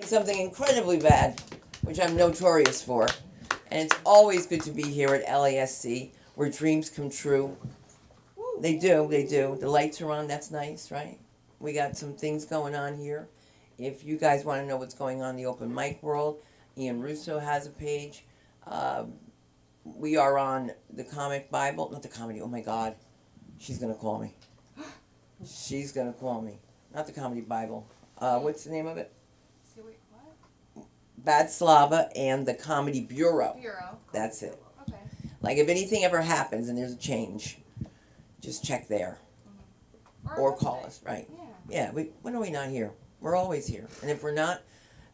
Something incredibly bad, which I'm notorious for. And it's always good to be here at LASC, where dreams come true. They do, they do. The lights are on, that's nice, right? We got some things going on here. If you guys want to know what's going on in the open mic world, Ian Russo has a page. We are on the Comic Bible, not the comedy, oh my God. She's going to call me. She's going to call me. Not the Comedy Bible. What's the name of it? Bad Slava and the Comedy Bureau. That's it. Okay. Like if anything ever happens and there's a change, just check there. Or call us, right? Yeah. When are we not here? We're always here. And if we're not,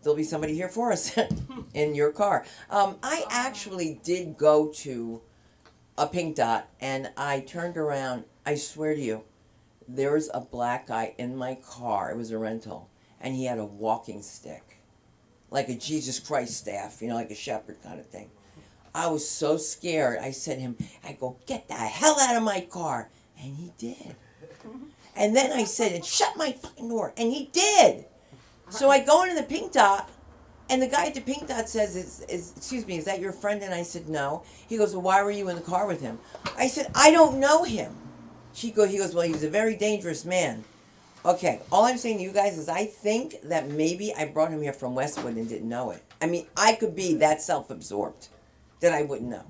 there'll be somebody here for us in your car. I actually did go to a Pink Dot and I turned around. I swear to you, there was a black guy in my car. It was a rental. And he had a walking stick. Like a Jesus Christ staff, like a shepherd kind of thing. I was so scared. I said to him, I go, get the hell out of my car. And he did. And then I said, shut my fucking door. And he did. So I go into the Pink Dot, and the guy at the Pink Dot says, excuse me, is that your friend? And I said, no. He goes, well, why were you in the car with him? I said, I don't know him. He goes, well, he's a very dangerous man. Okay, all I'm saying to you guys is I think that maybe I brought him here from Westwood and didn't know it. I mean, I could be that self-absorbed that I wouldn't know.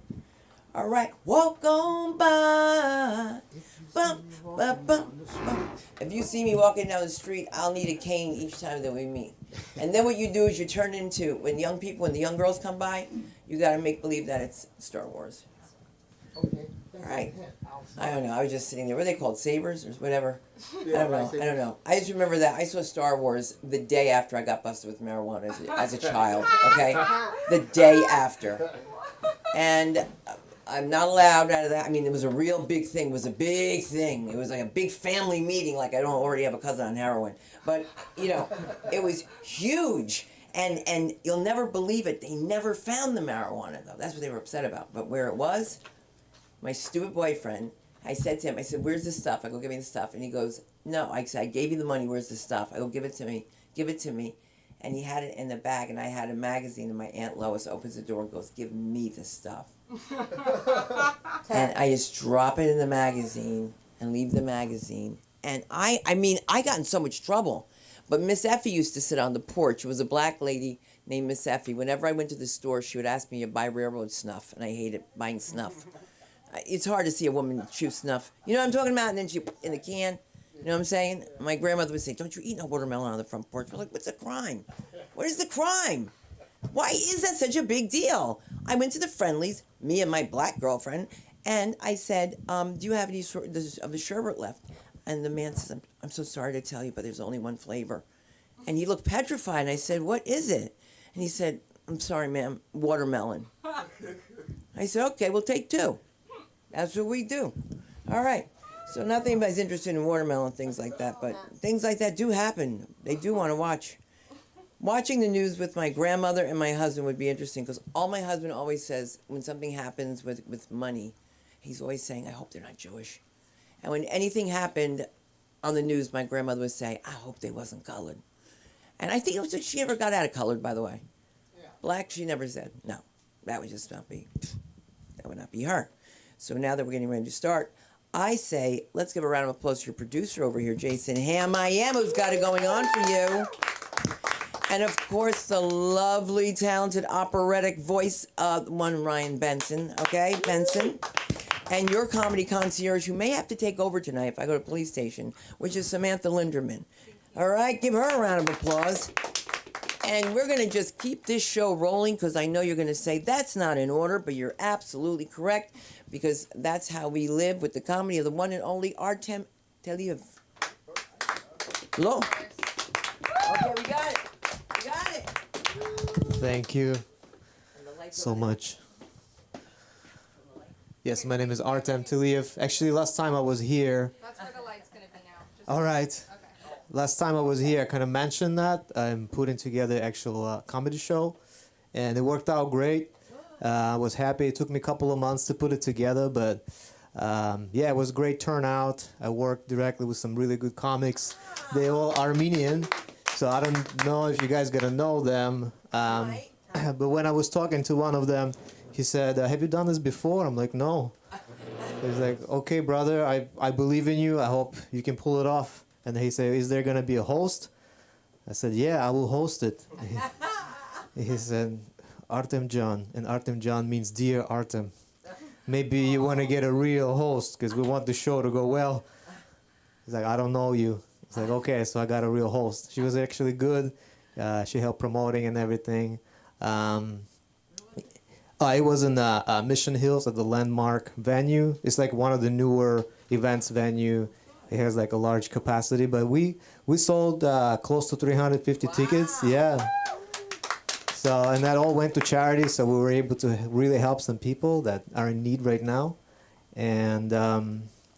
All right, walk on by. Bum, bum, bum, bum. If you see me walking down the street, I'll need a cane each time that we meet. And then what you do is you turn into, when the young girls come by, you got to make believe that it's Star Wars. Okay. All right. I don't know. I was just sitting there. What are they called? Sabers or whatever? I don't know. I just remember that I saw Star Wars the day after I got busted with marijuana as a child. Okay, the day after, and I'm not allowed out of that. I mean, it was a real big thing. It was a big thing. It was like a big family meeting. Like I don't already have a cousin on heroin, but it was huge. And you'll never believe it. They never found the marijuana though. That's what they were upset about. But where it was. My stupid boyfriend, I said to him, where's the stuff? I go, give me the stuff. And he goes, no. I said, I gave you the money, where's the stuff? I go, give it to me. And he had it in the bag, and I had a magazine, and my Aunt Lois opens the door and goes, give me the stuff. And I just drop it in the magazine and leave the magazine. And I got in so much trouble. But Miss Effie used to sit on the porch. It was a black lady named Miss Effie. Whenever I went to the store, she would ask me to buy railroad snuff, and I hated buying snuff. It's hard to see a woman chew snuff. You know what I'm talking about? And then she in the can. You know what I'm saying? My grandmother would say, don't you eat no watermelon on the front porch. We're like, what's the crime? What is the crime? Why is that such a big deal? I went to the Friendlies, me and my black girlfriend, and I said, do you have any sort of the sherbet left? And the man says, I'm so sorry to tell you, but there's only one flavor. And he looked petrified, and I said, what is it? And he said, I'm sorry, ma'am, watermelon. I said, okay, we'll take two. That's what we do. All right. So not anybody's interested in watermelon, things like that, but things like that do happen. They do want to watch. Watching the news with my grandmother and my husband would be interesting because all my husband always says when something happens with money, he's always saying, I hope they're not Jewish. And when anything happened on the news, my grandmother would say, I hope they wasn't colored. And I think it was like she ever got out of colored, by the way. Black, she never said. No, that would just not be, that would not be her. So now that we're getting ready to start, I say, let's give a round of applause to your producer over here, Jason Ham, who's got it going on for you. And of course, the lovely, talented operatic voice of one Ryan Benson, okay, Benson. And your comedy concierge, who may have to take over tonight if I go to the police station, which is Samantha Linderman. All right, give her a round of applause. And we're going to just keep this show rolling because I know you're going to say that's not in order, but you're absolutely correct because that's how we live with the comedy of the one and only Artem Teliev. Hello. Okay, we got it. We got it. Thank you so much. Yes, my name is Artem Teliev. Actually, last time I was here. That's where the light's going to be now. All right. Okay. Last time I was here, I kind of mentioned that I'm putting together an actual comedy show, and it worked out great. I was happy. It took me a couple of months to put it together, but yeah, it was a great turnout. I worked directly with some really good comics. They're all Armenian, So I don't know if you guys gonna know them. But when I was talking to one of them, he said, "Have you done this before?" I'm like, "No." He's like, "Okay, brother, I believe in you. I hope you can pull it off." And he said, "Is there gonna be a host?" I said, "Yeah, I will host it." He said, "Artem John," and Artem John means dear Artem. Maybe you want to get a real host because we want the show to go well. He's like, "I don't know you." It's like, okay, so I got a real host. She was actually good. She helped promoting and everything. It was in Mission Hills at the Landmark venue. It's like one of the newer events venue. It has like a large capacity, but we sold close to 350 tickets. Yeah. So, and that all went to charity, so we were able to really help some people that are in need right now. And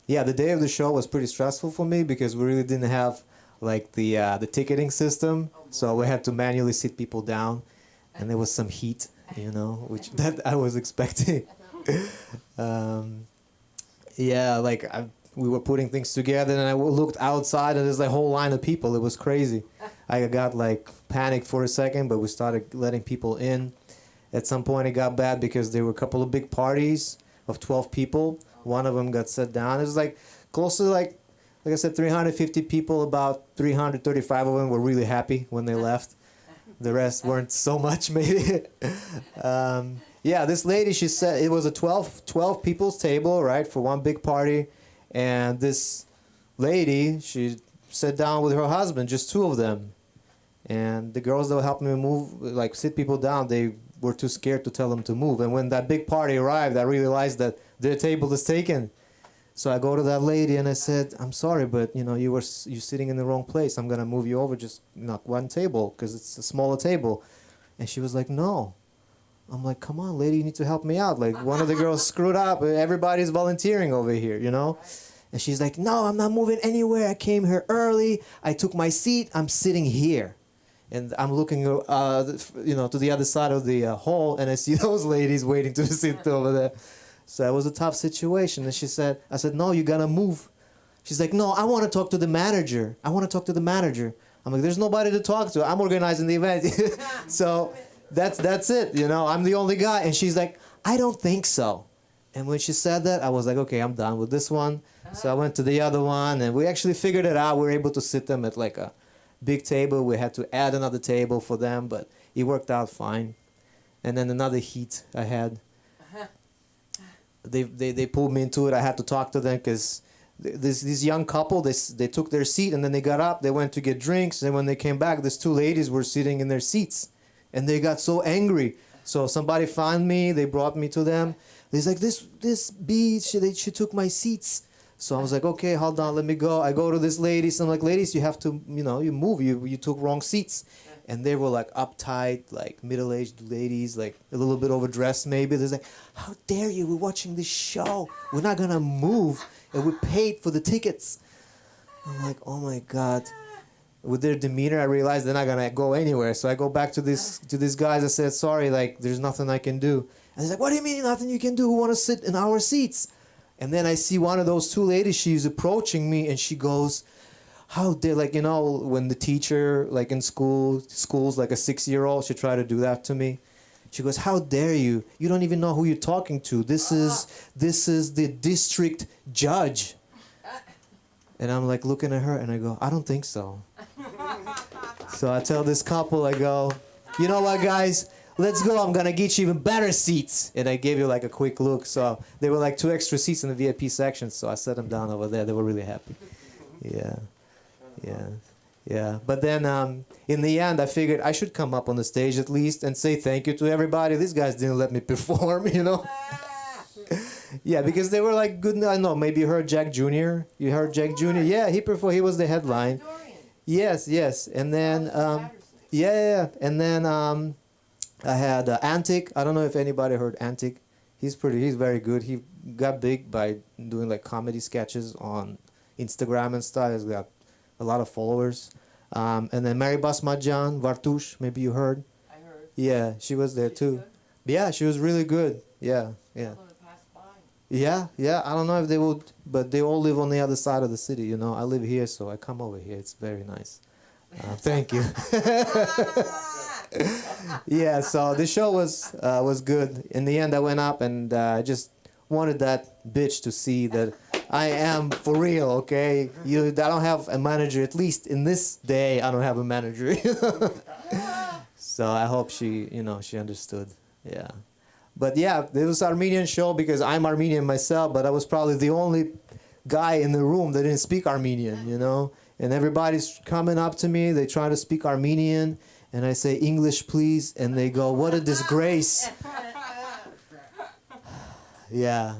yeah, the day of the show was pretty stressful for me because we really didn't have like the ticketing system, so we had to manually sit people down, and there was some heat, you know, which that I was expecting. Yeah, like we were putting things together, and I looked outside, and there's like a whole line of people. It was crazy. I got like panicked for a second, but we started letting people in. At some point, it got bad because there were a couple of big parties of 12 people. One of them got set down. It was like close to like I said, 350 people. About 335 of them were really happy when they left. The rest weren't so much, maybe. Yeah, this lady, she said it was a 12 people's table, right, for one big party. And this lady, she sat down with her husband, just two of them. And the girls that were helping me move, like sit people down, they were too scared to tell them to move. And when that big party arrived, I realized that their table is taken. So I go to that lady and I said, "I'm sorry, but you know, you're sitting in the wrong place. I'm gonna move you over just not one table because it's a smaller table." And she was like, "No." I'm like, "Come on, lady, you need to help me out. Like one of the girls screwed up. Everybody's volunteering over here, you know." And she's like, "No, I'm not moving anywhere. I came here early. I took my seat. I'm sitting here." And I'm looking, you know, to the other side of the hall, and I see those ladies waiting to sit over there. So it was a tough situation. And I said, "No, you gotta move." She's like, "No, I want to talk to the manager. I want to talk to the manager." I'm like, "There's nobody to talk to. I'm organizing the event." So that's it. You know, I'm the only guy. And she's like, "I don't think so." And when she said that, I was like, okay, I'm done with this one. So I went to the other one, and we actually figured it out. We were able to sit them at like a big table. We had to add another table for them, but it worked out fine. And then another heat I had. They pulled me into it. I had to talk to them because this young couple, they took their seat and then they got up. They went to get drinks, and when they came back, these two ladies were sitting in their seats, and they got so angry. So somebody found me. They brought me to them. They're like, this bee, she took my seats. So I was like, okay, hold on, let me go. I go to this lady. So I'm like, ladies, you have to, you know, you move. You took wrong seats. And they were like uptight, like middle-aged ladies, like a little bit overdressed maybe. They're like, "How dare you? We're watching this show. We're not gonna move, and we paid for the tickets." I'm like, oh my God. With their demeanor, I realized they're not gonna go anywhere. So I go back to these guys. I said, "Sorry, like there's nothing I can do." And he's like, "What do you mean nothing you can do? We want to sit in our seats." And then I see one of those two ladies. She's approaching me, and she goes, "How dare," like, you know, when the teacher, like in school's like a 6-year-old, she tried to do that to me. She goes, "How dare you? You don't even know who you're talking to. This is the district judge." And I'm like looking at her, and I go, "I don't think so." So I tell this couple, I go, "You know what, guys? Let's go. I'm gonna get you even better seats." And I gave you like a quick look. So there were like 2 extra seats in the VIP section. So I set them down over there. They were really happy. Yeah. But then in the end, I figured I should come up on the stage at least and say thank you to everybody. These guys didn't let me perform, you know. Yeah, because they were like good. I know, maybe you heard Jack Jr. You heard Jack Jr. Yeah, he performed. He was the headline. Yes. And then and then I had Antic. I don't know if anybody heard Antic. He's very good. He got big by doing like comedy sketches on Instagram and stuff. He's got a lot of followers. And then Mary Basmadjan, Vartush, maybe you heard. I heard. Yeah, she was there too. Yeah, she was really good. Yeah. Yeah. I don't know if they would, but they all live on the other side of the city, you know. I live here, so I come over here. It's very nice. Thank you. Yeah, so the show was good. In the end, I went up and I just wanted that bitch to see that I am for real, okay? I don't have a manager, at least in this day, I don't have a manager. So I hope she understood. Yeah. But yeah, it was Armenian show because I'm Armenian myself, but I was probably the only guy in the room that didn't speak Armenian, And everybody's coming up to me, they try to speak Armenian, and I say, English, please, and they go, what a disgrace. Yeah.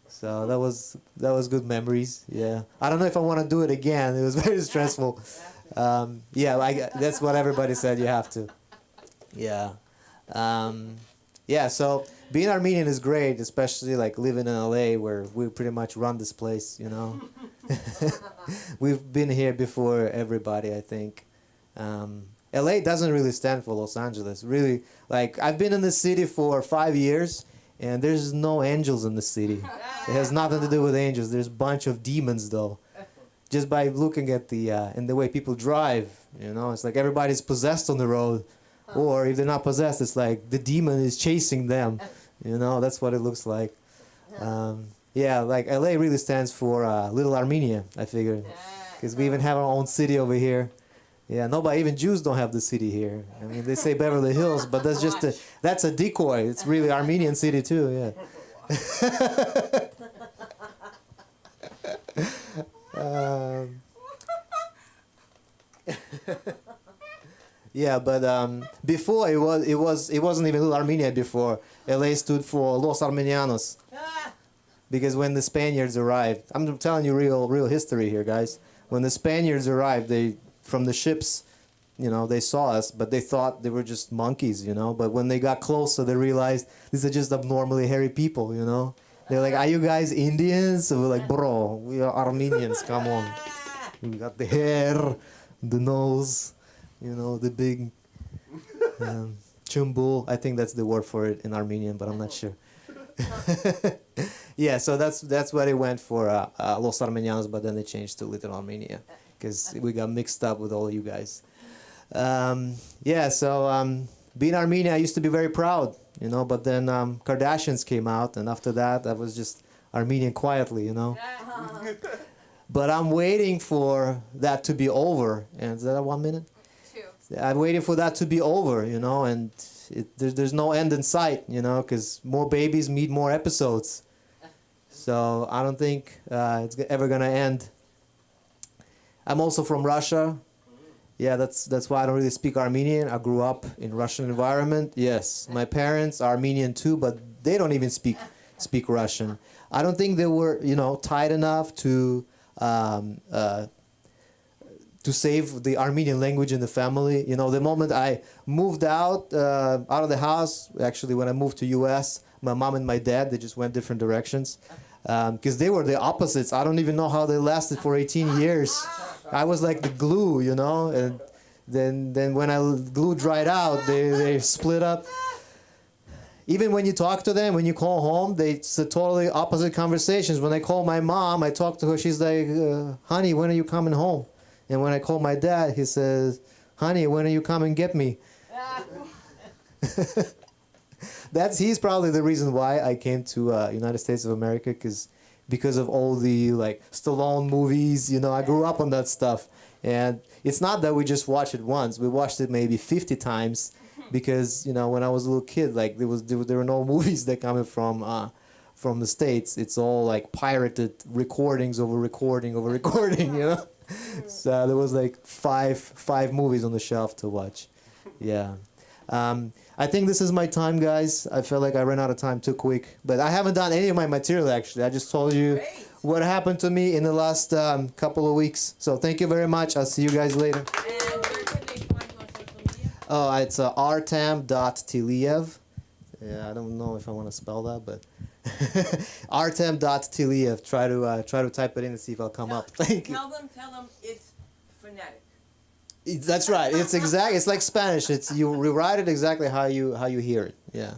So that was good memories. Yeah, I don't know if I want to do it again. It was very stressful. That's what everybody said. You have to. Yeah, yeah. So being Armenian is great, especially like living in LA where we pretty much run this place. We've been here before everybody. I think. LA doesn't really stand for Los Angeles. Really, like I've been in the city for 5 years. And there's no angels in the city. It has nothing to do with angels. There's a bunch of demons, though. Just by looking at the way people drive, it's like everybody's possessed on the road, or if they're not possessed, it's like the demon is chasing them. That's what it looks like. Yeah, like LA really stands for Little Armenia. I figured, because we even have our own city over here. Yeah, even Jews don't have the city here. I mean, they say Beverly Hills, but that's a decoy. It's really Armenian city too, yeah. Yeah, but before it wasn't even Little Armenia before. LA stood for Los Armenianos. Because when the Spaniards arrived, I'm telling you real history here, guys. When the Spaniards arrived, from the ships, they saw us, but they thought they were just monkeys, But when they got closer, they realized these are just abnormally hairy people, They're like, are you guys Indians? So we're like, bro, we are Armenians, come on. We got the hair, the nose, the big chumbul. I think that's the word for it in Armenian, but I'm not sure. Yeah, so that's where they went for Los Armenianos, but then they changed to Little Armenia. Because we got mixed up with all you guys. Being Armenian, I used to be very proud, but then Kardashians came out, and after that, I was just Armenian quietly, But I'm waiting for that to be over. And is that 1 minute? 2. I'm waiting for that to be over, and there's no end in sight, because more babies need more episodes. So I don't think it's ever going to end. I'm also from Russia. Yeah, that's why I don't really speak Armenian. I grew up in Russian environment. Yes, my parents are Armenian too, but they don't even speak Russian. I don't think they were, tight enough to save the Armenian language in the family. The moment I moved out of the house, actually when I moved to U.S., my mom and my dad, they just went different directions. Because they were the opposites. I don't even know how they lasted for 18 years. I was like the glue, and then when glue dried out, they split up. Even when you talk to them, when you call home, it's a totally opposite conversations. When I call my mom, I talk to her, she's like, honey, when are you coming home? And when I call my dad, he says, honey, when are you coming get me? He's probably the reason why I came to United States of America, because of all the Stallone movies, I grew up on that stuff. And it's not that we just watched it once, we watched it maybe 50 times, because when I was a little kid, there were no movies that coming from the States. It's all pirated recordings over recording over recording, So there was five movies on the shelf to watch. Yeah. I think this is my time, guys. I feel like I ran out of time too quick. But I haven't done any of my material, actually. I just told you what happened to me in the last couple of weeks. So thank you very much. I'll see you guys later. And where can they find you on social media? Oh, it's artem.tiliev. Yeah, I don't know if I want to spell that, but artem.tiliev. Try to type it in and see if I'll come up. Thank you. Tell them it's phonetic. That's right. It's like Spanish. You rewrite it exactly how you hear it. Yeah.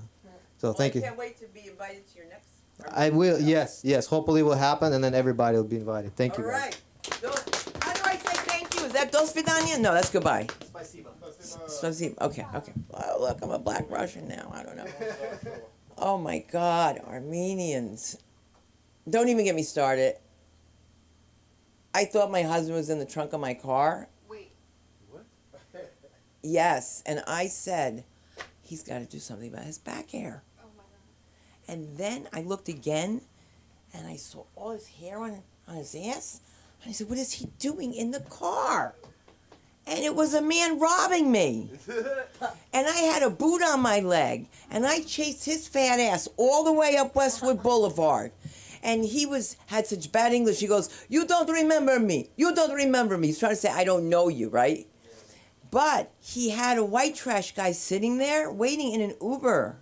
So thank you. I can't wait to be invited to your next. I will. Yes. Hopefully it will happen, and then everybody will be invited. Thank you. All right. So, how do I say thank you? Is that Do svidaniya? No, that's goodbye. Spasiba. Okay. Oh, look, I'm a black Russian now. I don't know. Oh my God, Armenians. Don't even get me started. I thought my husband was in the trunk of my car. Wait. What? Yes, and I said, he's got to do something about his back hair. Oh my God. And then I looked again, and I saw all his hair on his ass. And I said, what is he doing in the car? And it was a man robbing me. And I had a boot on my leg. And I chased his fat ass all the way up Westwood Boulevard. And he had such bad English. He goes, you don't remember me. You don't remember me. He's trying to say, I don't know you, right? But he had a white trash guy sitting there waiting in an Uber.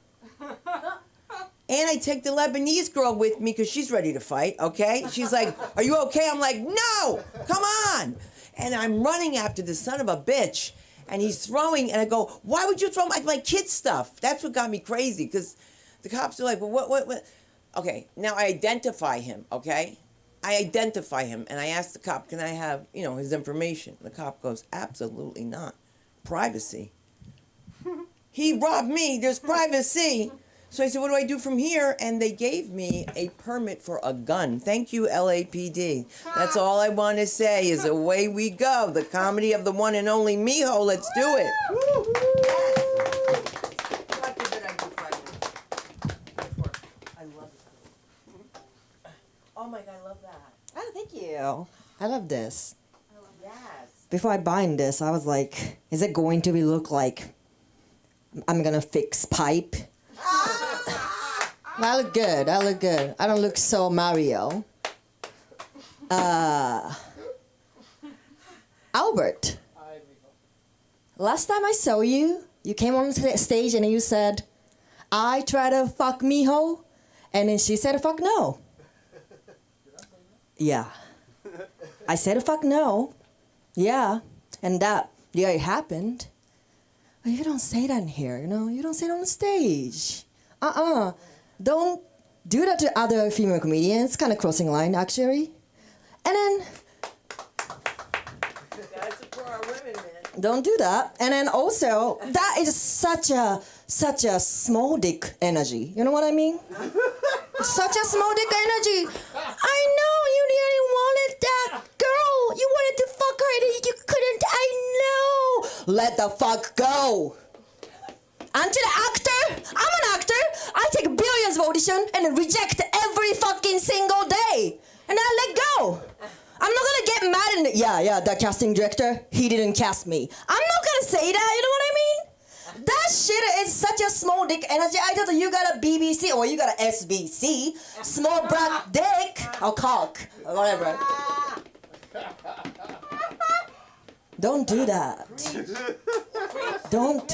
And I take the Lebanese girl with me because she's ready to fight, okay? She's like, are you okay? I'm like, no, come on. And I'm running after the son of a bitch. And he's throwing, and I go, why would you throw my kid's stuff? That's what got me crazy, because the cops are like, well, what? Okay, now I identify him, okay? I identify him, and I ask the cop, can I have, his information? The cop goes, absolutely not. Privacy. He robbed me, there's privacy. So I said, what do I do from here? And they gave me a permit for a gun. Thank you, LAPD. That's all I want to say is away we go. The comedy of the one and only Miho. Let's do it. God forbid I do 5 minutes. I love it. Oh my God, I love that. Oh, thank you. I love this. Yes. Before I buying this, I was like, is it going to look like I'm gonna fix pipe? I look good. I don't look so Mario. Albert. Last time I saw you, you came on the stage and you said, I try to fuck Miho, and then she said fuck no. Yeah. I said fuck no. Yeah. And it happened. But you don't say that in here, You don't say that on the stage. Don't do that to other female comedians. It's kind of crossing line, actually. And then Gotta support our women, man. don't do that. And then also, that is such a small dick energy. You know what I mean? Such a small dick energy. I know you really wanted that girl. You wanted to fuck her and you couldn't. I know. Let the fuck go. I'm an actor. I take billions of audition and reject every fucking single day. And I let go. I'm not gonna get mad and the casting director, he didn't cast me. I'm not gonna say that, you know what I mean? That shit is such a small dick energy. I thought you got a BBC or you got a SBC, small black dick, or cock, or whatever. Don't do that. Don't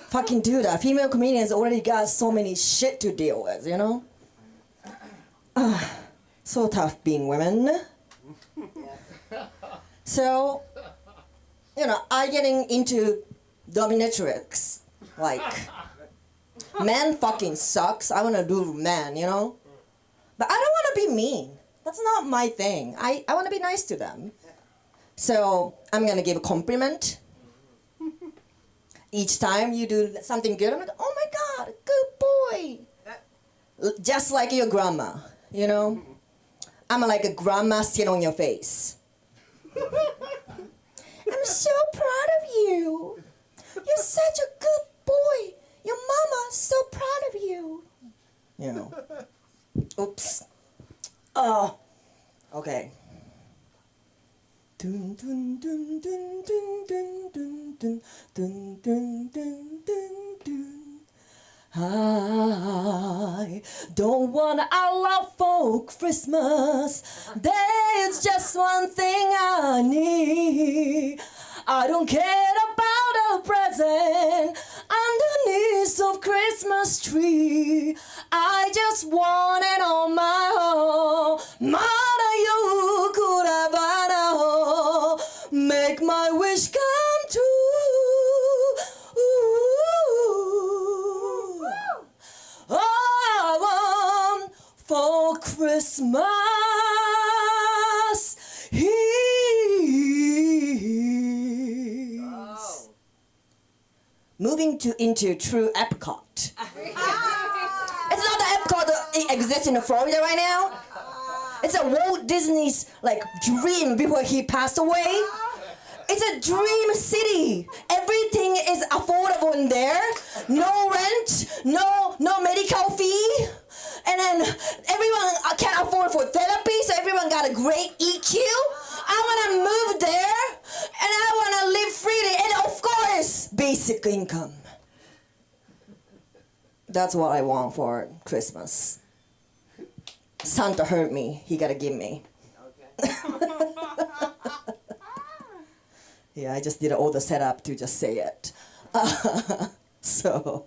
fucking do that. Female comedians already got so many shit to deal with, So tough being women. So, I getting into dominatrix. Like, men fucking sucks. I wanna do men, But I don't wanna be mean. That's not my thing. I wanna be nice to them. So, I'm gonna give a compliment. Each time you do something good, I'm like, oh my God, good boy. Just like your grandma, I'm like a grandma sitting on your face. I'm so proud of you. You're such a good boy. Your mama's so proud of you. Oops. Oh. Okay. Dun dun dun dun dun dun dun dun dun dun dun dun. I don't want a lot for Christmas. There's just one thing I need. I don't care about a present underneath of Christmas tree. I just want it on my own. Mana you could have make my wish come true. All I want for Christmas Eve moving into true Epcot. It's not the Epcot that exists in Florida right now. It's a Walt Disney's like dream before he passed away. It's a dream city. Everything is affordable in there. No rent, no medical fee. And then everyone can afford for therapy, so everyone got a great EQ. I wanna move there, and I wanna live freely, and of course, basic income. That's what I want for Christmas. Santa heard me, he gotta give me. Okay. Yeah, I just did all the setup to just say it. So,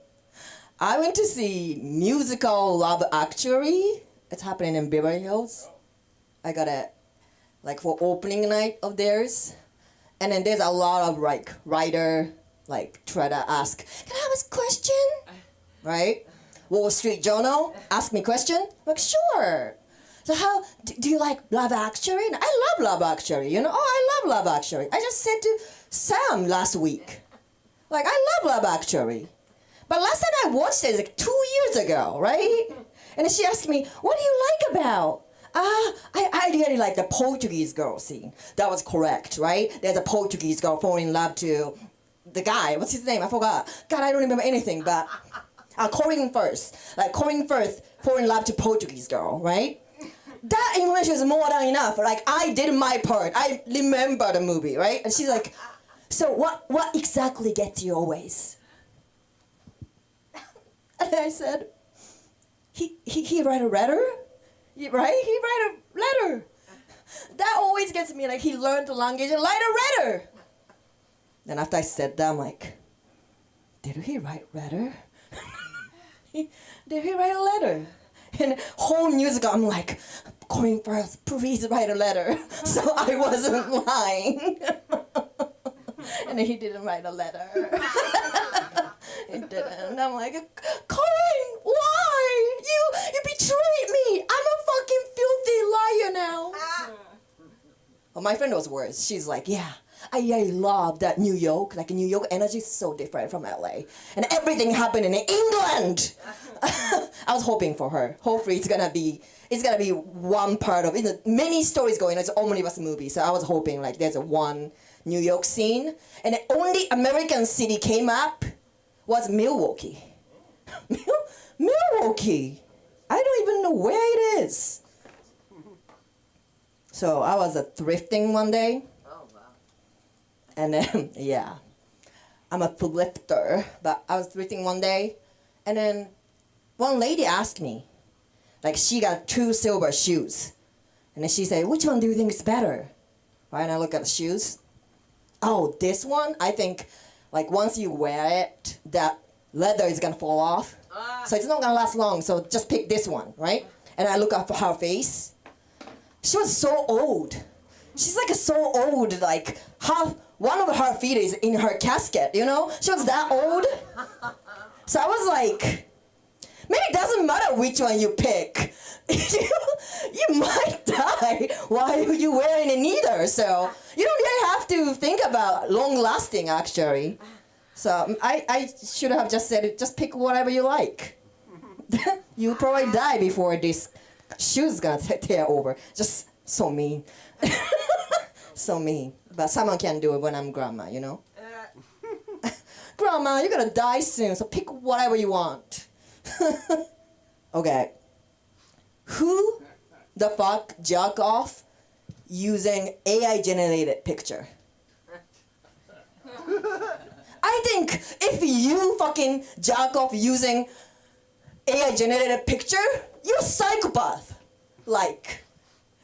I went to see musical Love Actually. It's happening in Beverly Hills. I got it, like for opening night of theirs. And then there's a lot of like writer, like try to ask, can I have a question? Right? Wall Street Journal, ask me question. I'm like, sure. So how, do you like Love Actually? And I love Love Actually, you know? Oh, I love Love Actually. I just said to Sam last week, like, I love Love Actually. But last time I watched it, like 2 years ago, right? And then she asked me, what do you like about? I really like the Portuguese girl scene. That was correct, right? There's a Portuguese girl falling in love to the guy. What's his name? I forgot. God, I don't remember anything, but Corinne Firth. Like, Corinne Firth falling in love to Portuguese girl, right? That information is more than enough. Like, I did my part. I remember the movie, right? And she's like, so what exactly gets you always? And I said, he write a letter? Right? He write a letter. That always gets me, like, he learned the language and write a letter. Then after I said that, I'm like, did he write letter? Did he write a letter? And whole musical, I'm like, Corinne Firth, please write a letter. So I wasn't lying. And then he didn't write a letter. He didn't. And I'm like, Corinne, why? You betrayed me. I'm a fucking filthy liar now. Well, my friend was worse. She's like, yeah, I love that New York. Like, New York energy is so different from LA. And everything happened in England. I was hoping for her. Hopefully it's gonna be one part of it. Many stories going on. It's an omnibus movie. So I was hoping like there's a one New York scene. And the only American city came up was Milwaukee. Milwaukee. I don't even know where it is. So I was thrifting one day. Oh, wow. And then, yeah, I'm a thrifter, but I was thrifting one day, and then one lady asked me, like, she got 2 silver shoes, and then she said, which one do you think is better? Right, and I look at the shoes. Oh, this one, I think, like, once you wear it, that leather is gonna fall off, so it's not gonna last long, so just pick this one, right? And I look up her face. She was so old. She's like so old, like one of her feet is in her casket, you know? She was that old. So I was like, maybe it doesn't matter which one you pick. You might die while you're wearing it either. So you don't really have to think about long lasting actually. So I should have just said, just pick whatever you like. You probably die before this shoe's gonna tear over. Just so mean. So mean. But someone can do it when I'm grandma, you know? Grandma, you're gonna die soon, so pick whatever you want. Okay. Who the fuck jerk off using AI generated picture? I think if you fucking jerk off using AI generated picture, you're a psychopath. Like,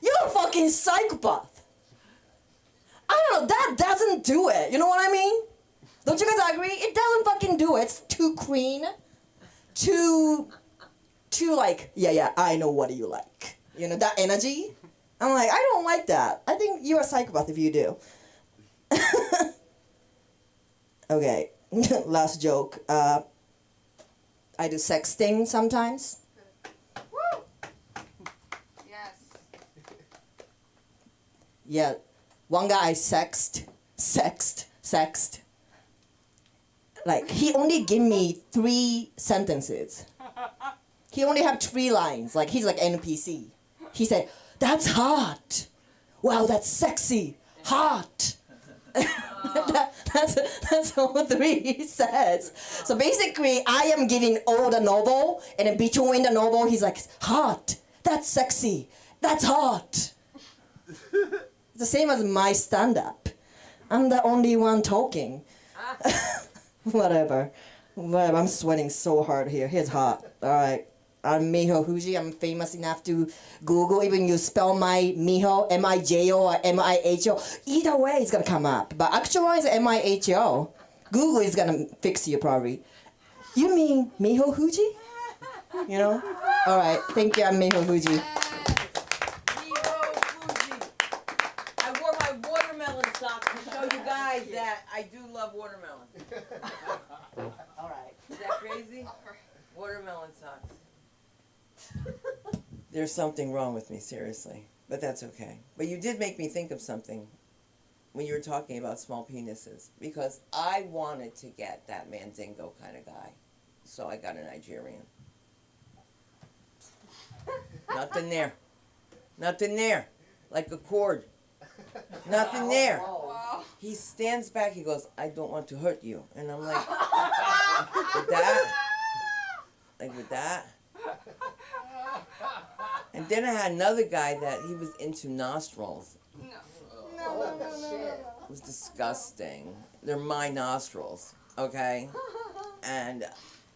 you're a fucking psychopath. I don't know, that doesn't do it. You know what I mean? Don't you guys agree? It doesn't fucking do it. It's too clean. Too like, yeah, I know what you like. You know, that energy? I'm like, I don't like that. I think you're a psychopath if you do. Okay, last joke. I do sexting sometimes. Woo! Yes. Yeah, one guy sexted. Like he only give me 3 sentences. He only have 3 lines. Like he's like NPC. He said, "That's hot. Wow, that's sexy. Hot." That's all 3 he says. So basically, I am giving all the novel, and in between the novel, he's like, "Hot. That's sexy. That's hot." It's the same as my stand-up. I'm the only one talking. Whatever. Well, I'm sweating so hard here. Here's hot. All right. I'm Miho Fuji. I'm famous enough to Google. Even you spell my Miho, M-I-J-O or M-I-H-O. Either way, it's going to come up. But actualize M-I-H-O. Google is going to fix you probably. You mean Miho Fuji? You know? All right. Thank you. I'm Miho Fuji. Miho Fuji. I wore my watermelon socks to show you guys that I do love watermelon. All right. Is that crazy? Watermelon socks. There's something wrong with me, seriously. But that's okay. But you did make me think of something when you were talking about small penises. Because I wanted to get that Mandingo kind of guy. So I got a Nigerian. Nothing there. Nothing there. Like a cord. Nothing there. He stands back, he goes, "I don't want to hurt you." And I'm like, with that? Like with that? And then I had another guy that he was into nostrils. It was disgusting. They're my nostrils, okay? And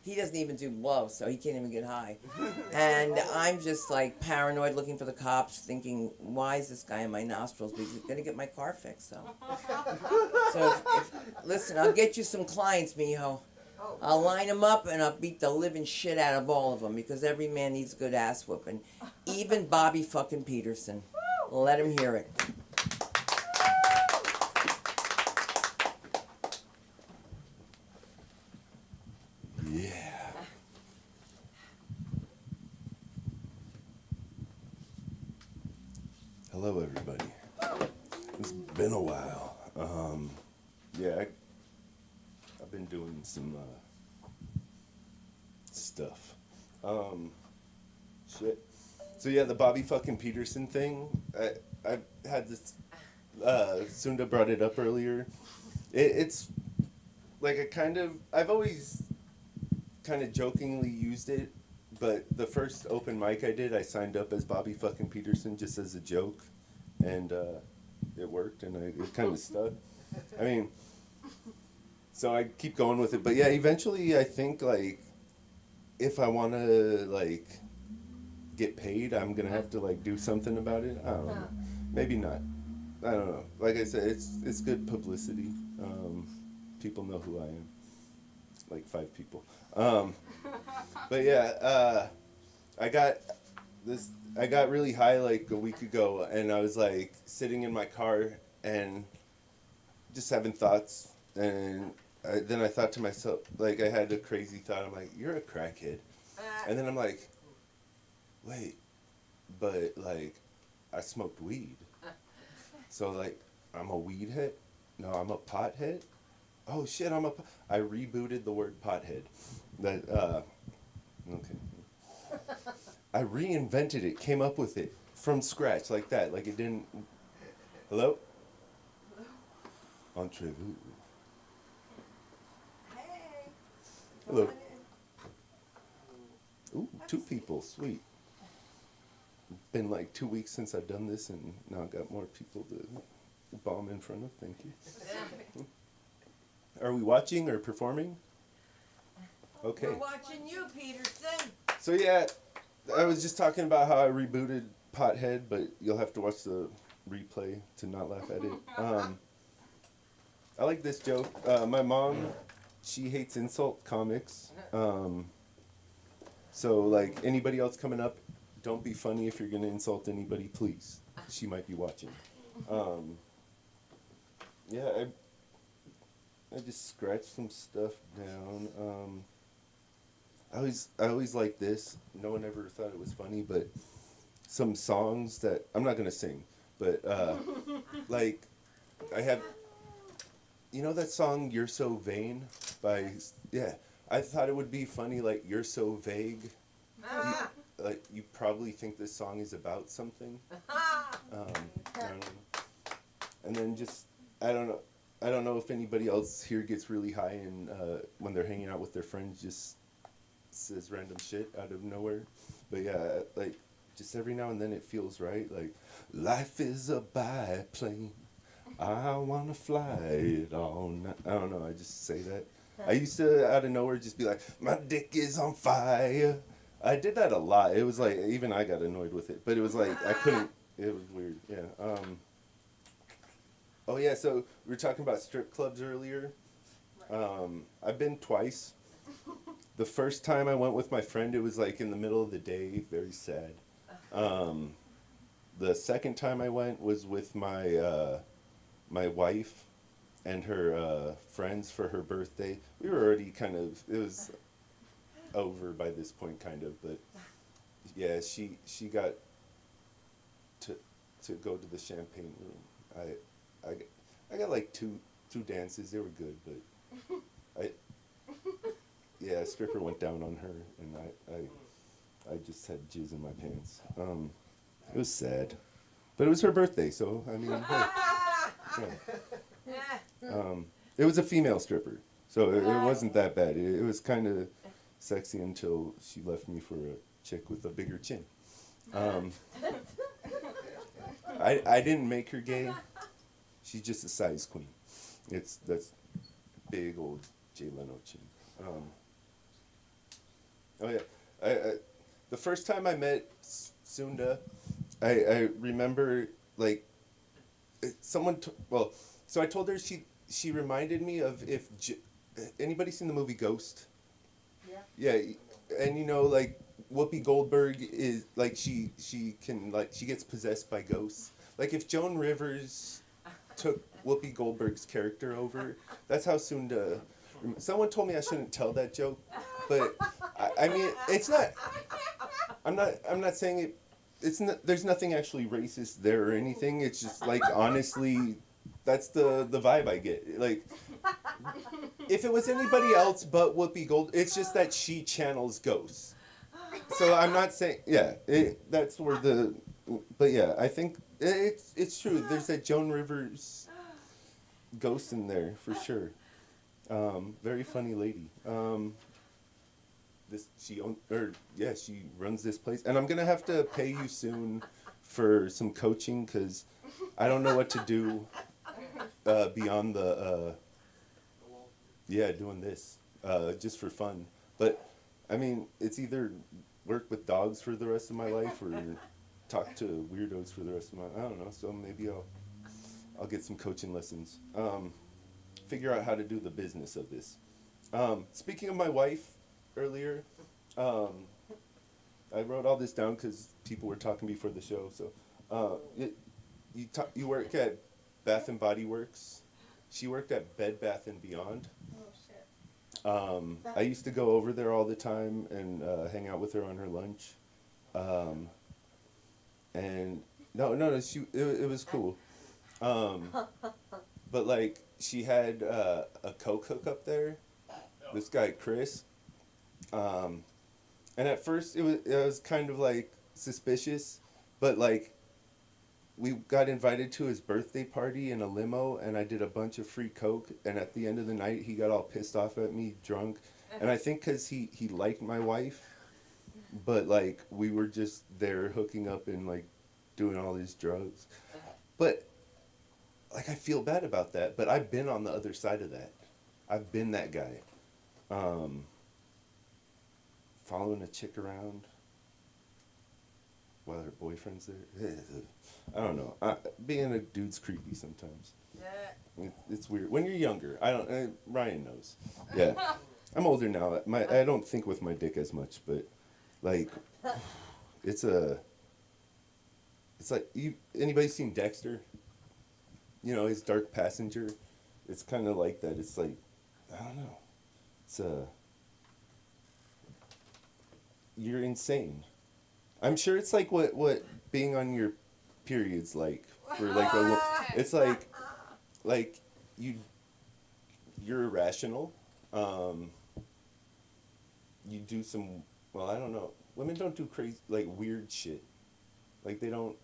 he doesn't even do blow, so he can't even get high. And I'm just like paranoid, looking for the cops, thinking, why is this guy in my nostrils? Because he's gonna get my car fixed, so. So listen, I'll get you some clients, Miho. I'll line them up and I'll beat the living shit out of all of them because every man needs a good ass whooping. Even Bobby fucking Peterson. Let him hear it. Yeah. Hello, everybody. It's been a while. Yeah, I've been doing some stuff. Shit. So yeah, the Bobby fucking Peterson thing. I had this. Sunda brought it up earlier. It's like I've always kind of jokingly used it, but the first open mic I did, I signed up as Bobby fucking Peterson just as a joke, and it worked, and it kind of stuck. I mean, so I keep going with it, but yeah, eventually I think like if I want to like get paid, I'm gonna have to like do something about it. I don't know, maybe not. I don't know. Like I said, it's good publicity. People know who I am. Like 5 people. But yeah, I got really high like a week ago, and I was like sitting in my car and just having thoughts, and then I thought to myself, like I had a crazy thought. I'm like, you're a crackhead, and then I'm like, wait, but like I smoked weed, so like I'm a weed head. No, I'm a pothead. Oh shit, I rebooted the word pothead. That okay. I reinvented it, came up with it from scratch like that. Like it didn't. Hello? Entrez-vous. Hey. Hello. Ooh, 2 people, sweet. Been like 2 weeks since I've done this, and now I've got more people to bomb in front of. Thank you. Are we watching or performing? Okay. We're watching you, Peterson. So yeah, I was just talking about how I rebooted Pothead, but you'll have to watch the replay to not laugh at it. I like this joke. My mom, she hates insult comics. So like anybody else coming up, don't be funny if you're gonna insult anybody, please. She might be watching. Yeah, I just scratched some stuff down. I always like this. No one ever thought it was funny, but some songs that I'm not gonna sing, but like I have, you know that song "You're So Vain." by, yeah. I thought it would be funny, like, you're so vague. Like, you probably think this song is about something. I don't know. And then just, I don't know if anybody else here gets really high and when they're hanging out with their friends just says random shit out of nowhere. But yeah, like, just every now and then it feels right. Like, life is a biplane. I wanna fly it all night. I don't know, I just say that. I used to, out of nowhere, just be like, my dick is on fire. I did that a lot. It was like, even I got annoyed with it. But it was like, I couldn't, it was weird, yeah. Oh yeah, so we were talking about strip clubs earlier. I've been twice. The first time I went with my friend, it was like in the middle of the day, very sad. The second time I went was with my my wife and her friends for her birthday. We were already kind of, it was over by this point, kind of, but yeah, she got to go to the champagne room. I got like two dances. They were good, but yeah, a stripper went down on her, and I just had jizz in my pants. It was sad, but it was her birthday, so I mean, hey, yeah. It was a female stripper, so it wasn't that bad. It was kind of sexy until she left me for a chick with a bigger chin. I didn't make her gay. She's just a size queen. That's big old Jay Leno chin. Oh yeah, I the first time I met Sunda, I remember like someone. So I told her she reminded me of if anybody seen the movie Ghost. Yeah, and you know, like Whoopi Goldberg is like she can like she gets possessed by ghosts. Like if Joan Rivers took Whoopi Goldberg's character over, that's how Sunda. Someone told me I shouldn't tell that joke, but I mean it's not. I'm not saying it. It's not. There's nothing actually racist there or anything. It's just like honestly, that's the vibe I get. Like. If it was anybody else but Whoopi Gold, it's just that she channels ghosts. So I'm not saying, yeah, that's where the, but yeah, I think it's true. There's that Joan Rivers ghost in there for sure. Very funny lady. She runs this place, and I'm gonna have to pay you soon for some coaching because I don't know what to do beyond the. Yeah, doing this, just for fun. But, I mean, it's either work with dogs for the rest of my life or talk to weirdos for the rest of my, I don't know, so maybe I'll get some coaching lessons. Figure out how to do the business of this. Speaking of my wife earlier, I wrote all this down because people were talking before the show, so, you work at Bath and Body Works. She worked at Bed Bath and Beyond. I used to go over there all the time and hang out with her on her lunch. And no, it was cool. But like she had a co-cook up there, this guy Chris. And at first it was kind of like suspicious, but like we got invited to his birthday party in a limo, and I did a bunch of free coke, and at the end of the night, he got all pissed off at me, drunk, and I think because he liked my wife, but, like, we were just there hooking up and, like, doing all these drugs, but, like, I feel bad about that, but I've been on the other side of that. I've been that guy. Following a chick around while her boyfriend's there. I don't know. Being a dude's creepy sometimes. It's weird. When you're younger, Ryan knows. Yeah. I'm older now. I don't think with my dick as much, but like it's like anybody seen Dexter? You know, his Dark Passenger? It's kind of like that. It's like I don't know. It's you're insane. I'm sure it's like what being on your period's like for like it's like you're irrational you do some, well, I don't know. Women don't do crazy, like, weird shit. Like, they don't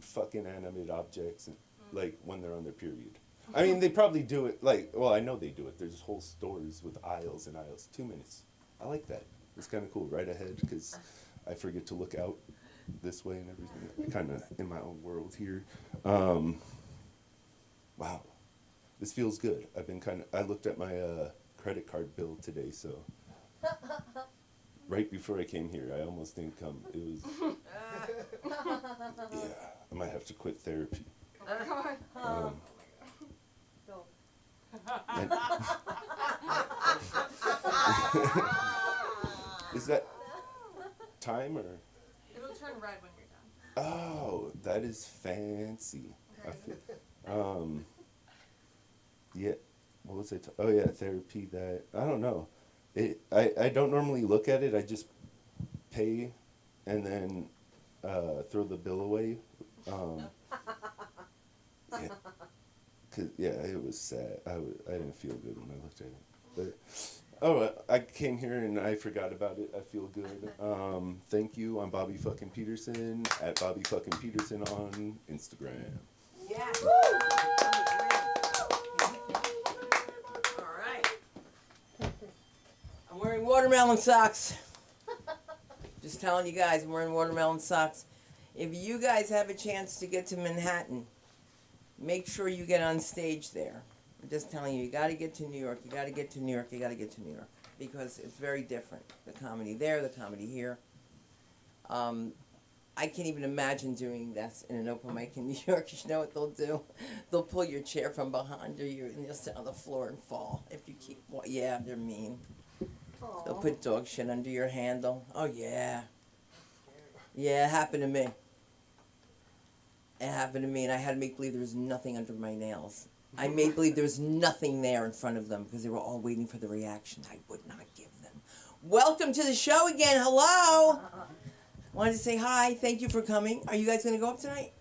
fuck inanimate objects, and, like, when they're on their period. I mean, they probably do it, like, well, I know they do it. There's whole stores with aisles and aisles. 2 minutes. I like that. It's kind of cool. Right ahead, because I forget to look out this way and everything. I'm kind of in my own world here. Wow. This feels good. I looked at my credit card bill today, so right before I came here, I almost didn't come. It was, yeah, I might have to quit therapy. And- Is that time or? It'll turn red when you're done. Oh, that is fancy. I feel, yeah. What was I? Oh yeah, therapy. That I don't know. I don't normally look at it. I just pay, and then throw the bill away. Yeah. 'Cause, yeah, it was sad. I didn't feel good when I looked at it. But I came here and I forgot about it. I feel good. Thank you. I'm Bobby fucking Peterson at Bobby fucking Peterson on Instagram. Yeah. All right. I'm wearing watermelon socks. Just telling you guys, I'm wearing watermelon socks. If you guys have a chance to get to Manhattan, make sure you get on stage there. I'm just telling you, you got to get to New York. You got to get to New York. You got to get to New York because it's very different. The comedy there, the comedy here. I can't even imagine doing this in an open mic in New York. You know what they'll do? They'll pull your chair from behind you and you'll sit on the floor and fall if you keep. Well, yeah, they're mean. They'll put dog shit under your handle. Oh yeah. Yeah, it happened to me. It happened to me, and I had to make believe there was nothing under my nails. I made believe there was nothing there in front of them because they were all waiting for the reaction I would not give them. Welcome to the show again. Hello. Wanted to say hi. Thank you for coming. Are you guys going to go up tonight?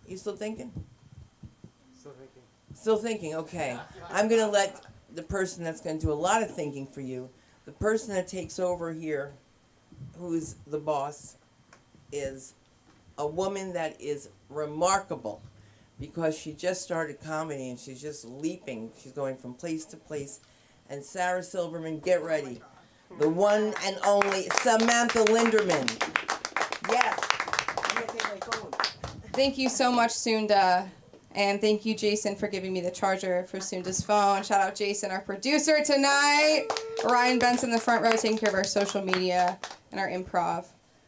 You still thinking? Still thinking. Still thinking. Okay. I'm going to let the person that's going to do a lot of thinking for you, the person that takes over here, who's the boss, is a woman that is remarkable because she just started comedy and she's just leaping. She's going from place to place. And Sarah Silverman, get ready. The one and only Samantha Linderman. Yes. I'm gonna take my phone. Thank you so much, Sunda. And thank you, Jason, for giving me the charger for Sunda's phone. Shout out Jason, our producer tonight. Ryan Benson in the front row taking care of our social media and our improv.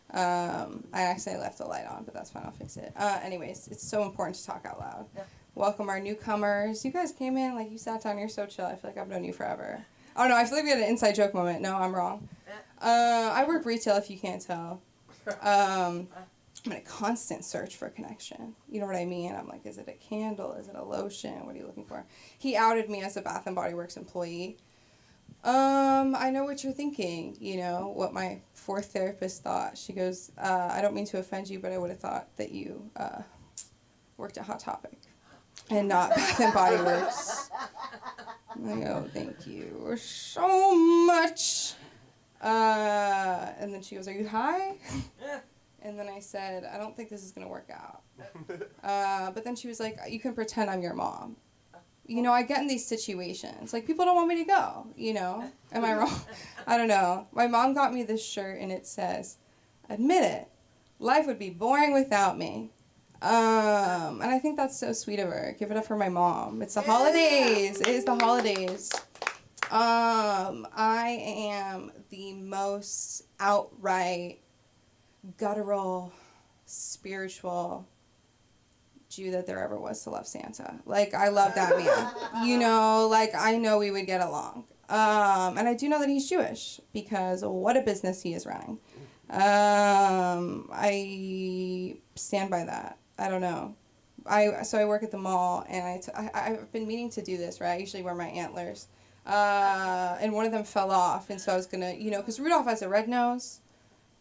I accidentally left the light on, but that's fine. I'll fix it. Anyways, it's so important to talk out loud. Yeah. Welcome our newcomers. You guys came in, like you sat down, you're so chill. I feel like I've known you forever. Oh no, I feel like we had an inside joke moment. No, I'm wrong. I work retail if you can't tell. I'm in a constant search for connection. You know what I mean? I'm like, is it a candle? Is it a lotion? What are you looking for? He outed me as a Bath & Body Works employee. I know what you're thinking, you know, what my fourth therapist thought. She goes, I don't mean to offend you, but I would have thought that you worked at Hot Topic and not Bath & Body Works. I go, thank you so much. And then she goes, are you high? And then I said, I don't think this is going to work out. But then she was like, you can pretend I'm your mom. You know, I get in these situations. Like, people don't want me to go, you know? Am I wrong? I don't know. My mom got me this shirt, and it says, admit it, life would be boring without me. And I think that's so sweet of her. Give it up for my mom. It's the holidays. It is the holidays. I am the most outright guttural, spiritual Jew that there ever was to love Santa. Like, I love that man. You know, like, I know we would get along. And I do know that he's Jewish because what a business he is running. I stand by that. I don't know. So I work at the mall, and I've been meaning to do this, right? I usually wear my antlers. And one of them fell off, and so I was going to, you know, because Rudolph has a red nose,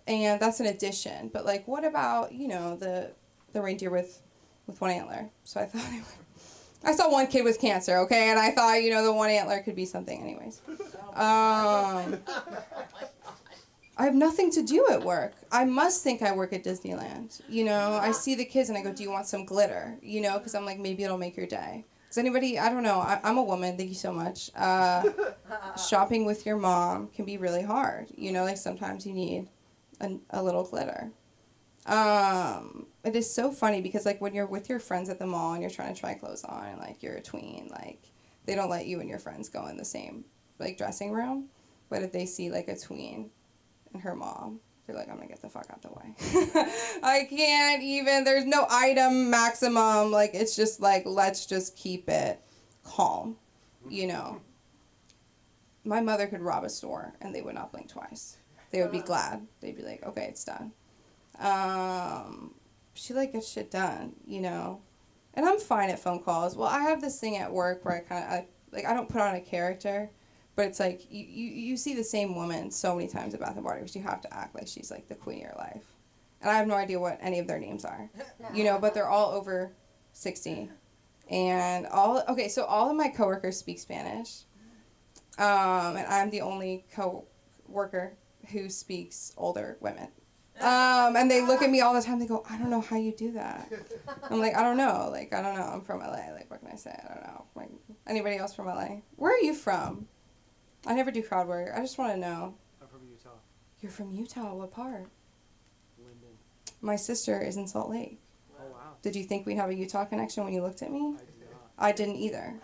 and that's an addition. But, like, what about, you know, the reindeer with one antler? So I thought I saw one kid with cancer, okay, and I thought, the one antler could be something anyways. I have nothing to do at work. I must think I work at Disneyland. I see the kids and I go, do you want some glitter? Because I'm like, maybe it'll make your day. Does anybody, I don't know, I'm a woman, thank you so much. Shopping with your mom can be really hard. Like sometimes you need a little glitter. It is so funny because like when you're with your friends at the mall and you're trying to try clothes on and like you're a tween, like they don't let you and your friends go in the same like dressing room. But if they see like a tween and her mom, they're like, I'm gonna get the fuck out the way. I can't even, there's no item maximum. Like it's just like, let's just keep it calm, My mother could rob a store and they would not blink twice. They would be glad. They'd be like, okay, it's done. She like gets shit done, and I'm fine at phone calls. Well, I have this thing at work where I don't put on a character, but it's like you see the same woman so many times at Bath and Body Works, you have to act like she's like the queen of your life. And I have no idea what any of their names are, but they're all over 60. And all of my coworkers speak Spanish. And I'm the only coworker who speaks older women. And they look at me all the time. They go, I don't know how you do that. I'm like, I don't know. I'm from LA. Like, what can I say? I don't know. Like, anybody else from LA? Where are you from? I never do crowd work. I just want to know. I'm from Utah. You're from Utah. What part? Linden. My sister is in Salt Lake. Oh, wow. Did you think we'd have a Utah connection when you looked at me? I did not. I didn't either.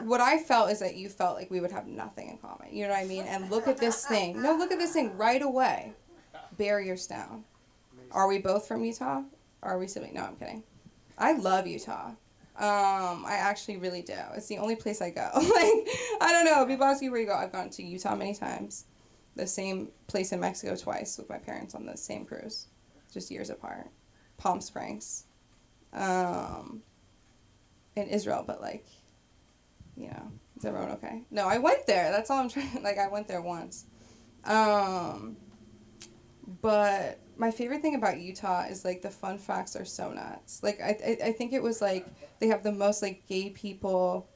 What I felt is that you felt like we would have nothing in common. You know what I mean? And look at this thing. No, look at this thing right away. Barriers down. Amazing. Are we both from Utah? Are we siblings? No, I'm kidding. I love Utah. I actually really do. It's the only place I go. Like, I don't know. People ask you where you go. I've gone to Utah many times. The same place in Mexico twice with my parents on the same cruise. Just years apart. Palm Springs. In Israel, but like, is everyone okay? No, I went there. That's all I'm trying. Like, I went there once. But my favorite thing about Utah is, like, the fun facts are so nuts. Like, I think it was, like, they have the most, like, gay people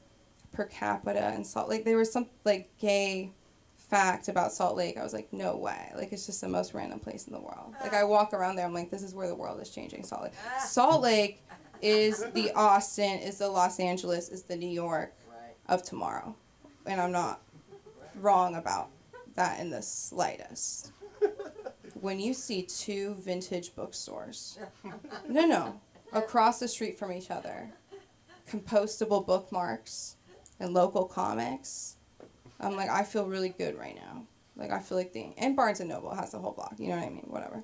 per capita in Salt Lake. There was some, like, gay fact about Salt Lake. I was like, no way. Like, it's just the most random place in the world. Like, I walk around there, I'm like, this is where the world is changing, Salt Lake. Salt Lake is the Austin, is the Los Angeles, is the New York of tomorrow. And I'm not wrong about that in the slightest. When you see two vintage bookstores, across the street from each other, compostable bookmarks and local comics, I'm like, I feel really good right now. Like, I feel like and Barnes & Noble has the whole block, you know what I mean? Whatever.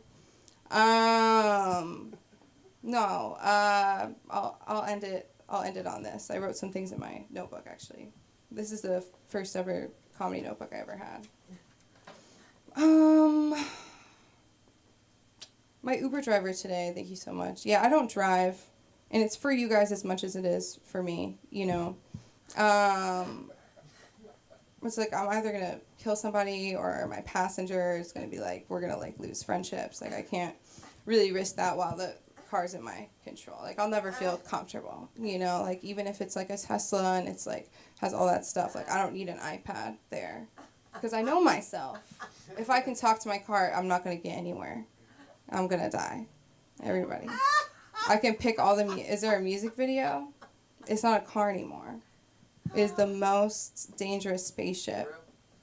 I'll end it on this. I wrote some things in my notebook, actually. This is the first ever comedy notebook I ever had. My Uber driver today, thank you so much. Yeah, I don't drive, and it's for you guys as much as it is for me, It's like I'm either going to kill somebody or my passenger is going to be like, we're going to, like, lose friendships. Like, I can't really risk that while the car's in my control. Like, I'll never feel comfortable, Like, even if it's, like, a Tesla and it's, like, has all that stuff. Like, I don't need an iPad there because I know myself. If I can talk to my car, I'm not going to get anywhere. I'm going to die. Everybody. I can pick all is there a music video? It's not a car anymore. It is the most dangerous spaceship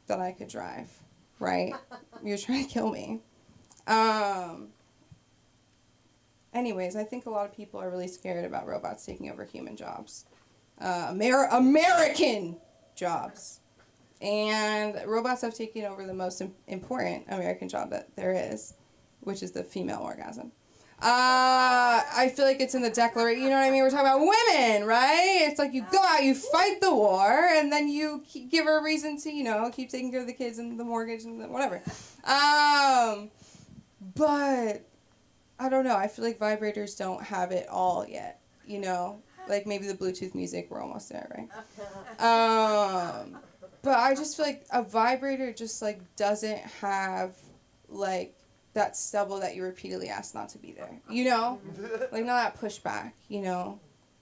that I could drive, right? You're trying to kill me. Anyways, I think a lot of people are really scared about robots taking over human jobs. American jobs. And robots have taken over the most important American job that there is, which is the female orgasm. I feel like it's in the Declaration, you know what I mean? We're talking about women, right? It's like you go out, you fight the war, and then you give her a reason to, keep taking care of the kids and the mortgage and whatever. But I don't know. I feel like vibrators don't have it all yet, Like maybe the Bluetooth music, we're almost there, right? But I just feel like a vibrator just, like, doesn't have, like, that stubble that you repeatedly ask not to be there, Like, not that pushback,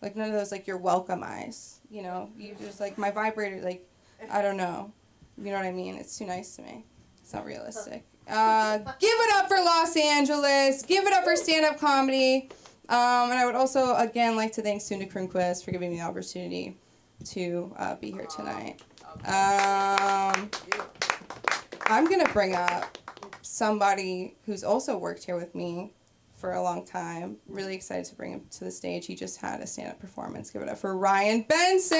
Like none of those like you're welcome eyes. You know, you just like my vibrator. Like I don't know. You know what I mean? It's too nice to me. It's not realistic. Give it up for Los Angeles. Give it up for stand-up comedy. And I would also again like to thank Sunda Kronquist for giving me the opportunity to be here tonight. I'm gonna bring up somebody who's also worked here with me for a long time. Really excited to bring him to the stage. He just had a stand-up performance. Give it up for Ryan Benson.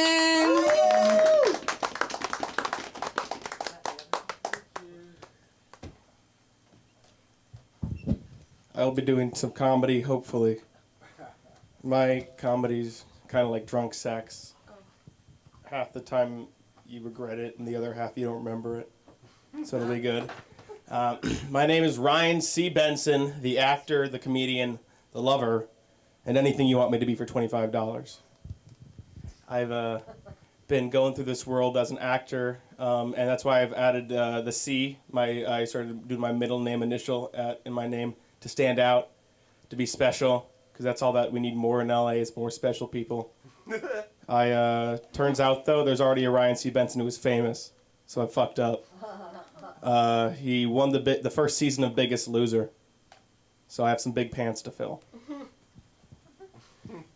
I'll be doing some comedy, hopefully. My comedy's kind of like drunk sex. Half the time you regret it, and the other half you don't remember it. So it'll be good. My name is Ryan C. Benson, the actor, the comedian, the lover, and anything you want me to be for $25. I've been going through this world as an actor, and that's why I've added the C. I started doing my middle name initial in my name to stand out, to be special, because that's all that we need more in LA is more special people. Turns out, though, there's already a Ryan C. Benson who was famous, so I fucked up. He won the first season of Biggest Loser, so I have some big pants to fill.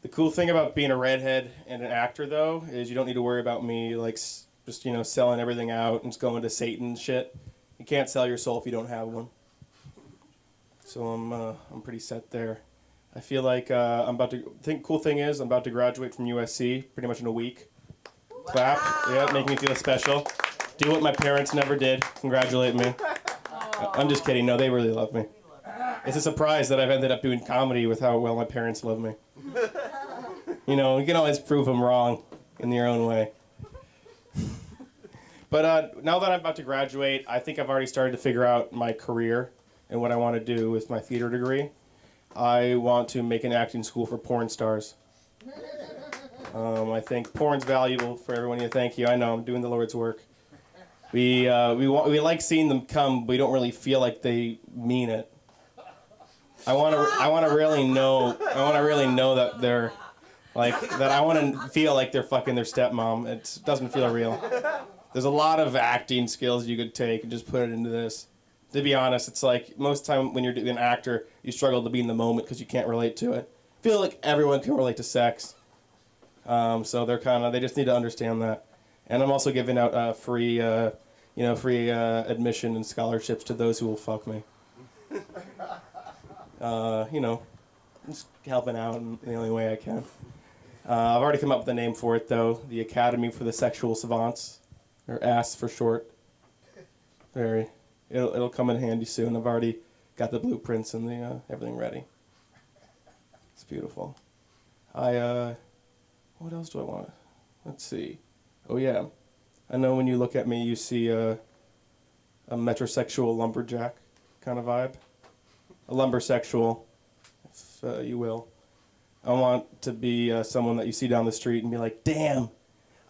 The cool thing about being a redhead and an actor, though, is you don't need to worry about me like just selling everything out and just going to Satan shit. You can't sell your soul if you don't have one. So I'm pretty set there. I feel like cool thing is I'm about to graduate from USC pretty much in a week. Clap. Yeah, make me feel special. Do what my parents never did. Congratulate me. I'm just kidding. No, they really love me. It's a surprise that I've ended up doing comedy with how well my parents love me. You can always prove them wrong in your own way. But now that I'm about to graduate, I think I've already started to figure out my career and what I want to do with my theater degree. I want to make an acting school for porn stars. I think porn's valuable for everyone here. Thank you. I know I'm doing the Lord's work. We like seeing them come, but we don't really feel like they mean it. I want to really know that they're like that. I want to feel like they're fucking their stepmom. It doesn't feel real. There's a lot of acting skills you could take and just put it into this. To be honest, it's like most time when you're an actor, you struggle to be in the moment because you can't relate to it. I feel like everyone can relate to sex. So they just need to understand that. And I'm also giving out free admission and scholarships to those who will fuck me. Just helping out in the only way I can. I've already come up with a name for it, though. The Academy for the Sexual Savants, or ASS for short. It'll come in handy soon. I've already got the blueprints and the everything ready. It's beautiful. What else do I want? Let's see. Oh yeah, I know when you look at me, you see a metrosexual lumberjack kind of vibe. A lumbersexual, if you will. I want to be someone that you see down the street and be like, damn,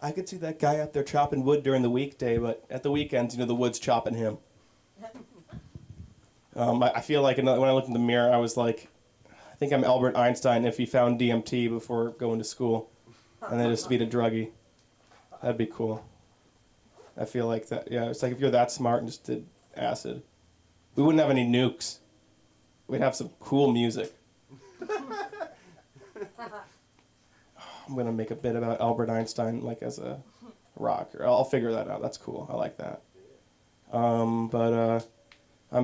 I could see that guy out there chopping wood during the weekday, but at the weekends, the wood's chopping him. I feel like when I looked in the mirror, I was like, I think I'm Albert Einstein if he found DMT before going to school, and then just beat a druggie. That'd be cool. I feel like that. Yeah, it's like if you're that smart and just did acid, we wouldn't have any nukes. We'd have some cool music. I'm gonna make a bit about Albert Einstein like as a rocker. I'll figure that out. That's cool. I like that. I'm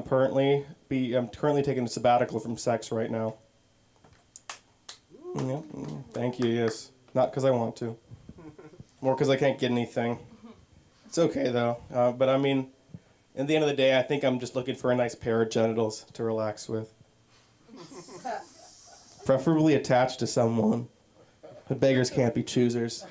currently taking a sabbatical from sex right now. Yeah, thank you. Yes, not because I want to, more because I can't get anything. It's okay though. But I mean, at the end of the day, I think I'm just looking for a nice pair of genitals to relax with, preferably attached to someone. But beggars can't be choosers.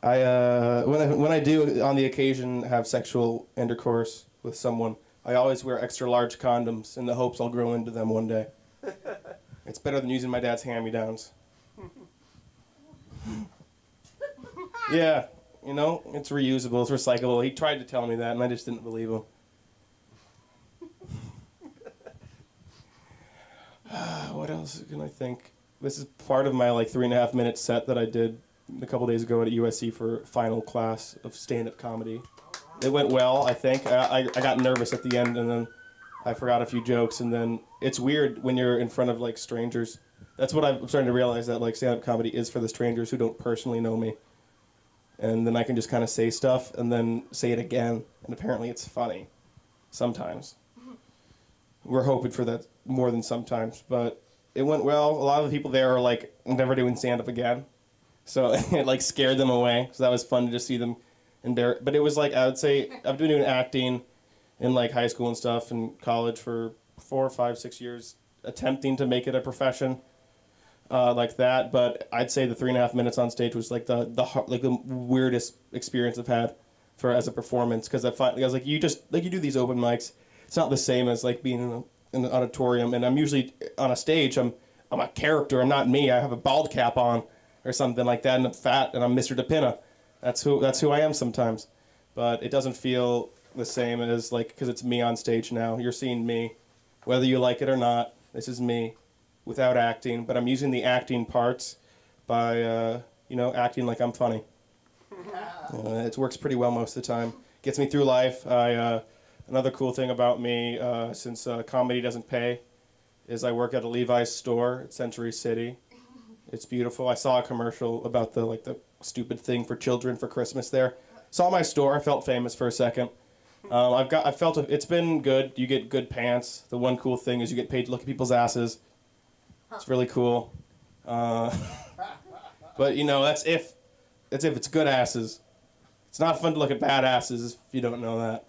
When I do on the occasion have sexual intercourse with someone, I always wear extra large condoms in the hopes I'll grow into them one day. It's better than using my dad's hand-me-downs. Yeah, it's reusable, it's recyclable. He tried to tell me that, and I just didn't believe him. What else can I think? this is part of my like 3.5 minute set that I did a couple days ago at USC for final class of stand-up comedy. It went well, I think. I got nervous at the end, and then I forgot a few jokes, and then it's weird when you're in front of like strangers. That's what I'm starting to realize, that like stand-up comedy is for the strangers who don't personally know me. And then I can just kind of say stuff and then say it again, and apparently it's funny. Sometimes. We're hoping for that more than sometimes, but it went well. A lot of the people there are like never doing stand-up again, so it like scared them away. So that was fun to just see them embarrassed. But it was like, I would say I've been doing acting in like high school and stuff and college for 4, 5, 6 years, attempting to make it a profession like that. But I'd say the 3.5 minutes on stage was like the weirdest experience I've had for as a performance, because I was like, you do these open mics. It's not the same as like being in an auditorium, and I'm usually on a stage. I'm a character. I'm not me. I have a bald cap on or something like that, and I'm fat, and I'm Mr. DePina. That's who I am sometimes. But it doesn't feel the same as like, because it's me on stage now. You're seeing me, whether you like it or not. This is me, without acting. But I'm using the acting parts by acting like I'm funny. It works pretty well most of the time. Gets me through life. Another cool thing about me, since comedy doesn't pay, is I work at a Levi's store at Century City. It's beautiful. I saw a commercial about the stupid thing for children for Christmas there. Saw my store. I felt famous for a second. It's been good. You get good pants. The one cool thing is you get paid to look at people's asses. It's really cool. But that's if it's good asses. It's not fun to look at bad asses if you don't know that.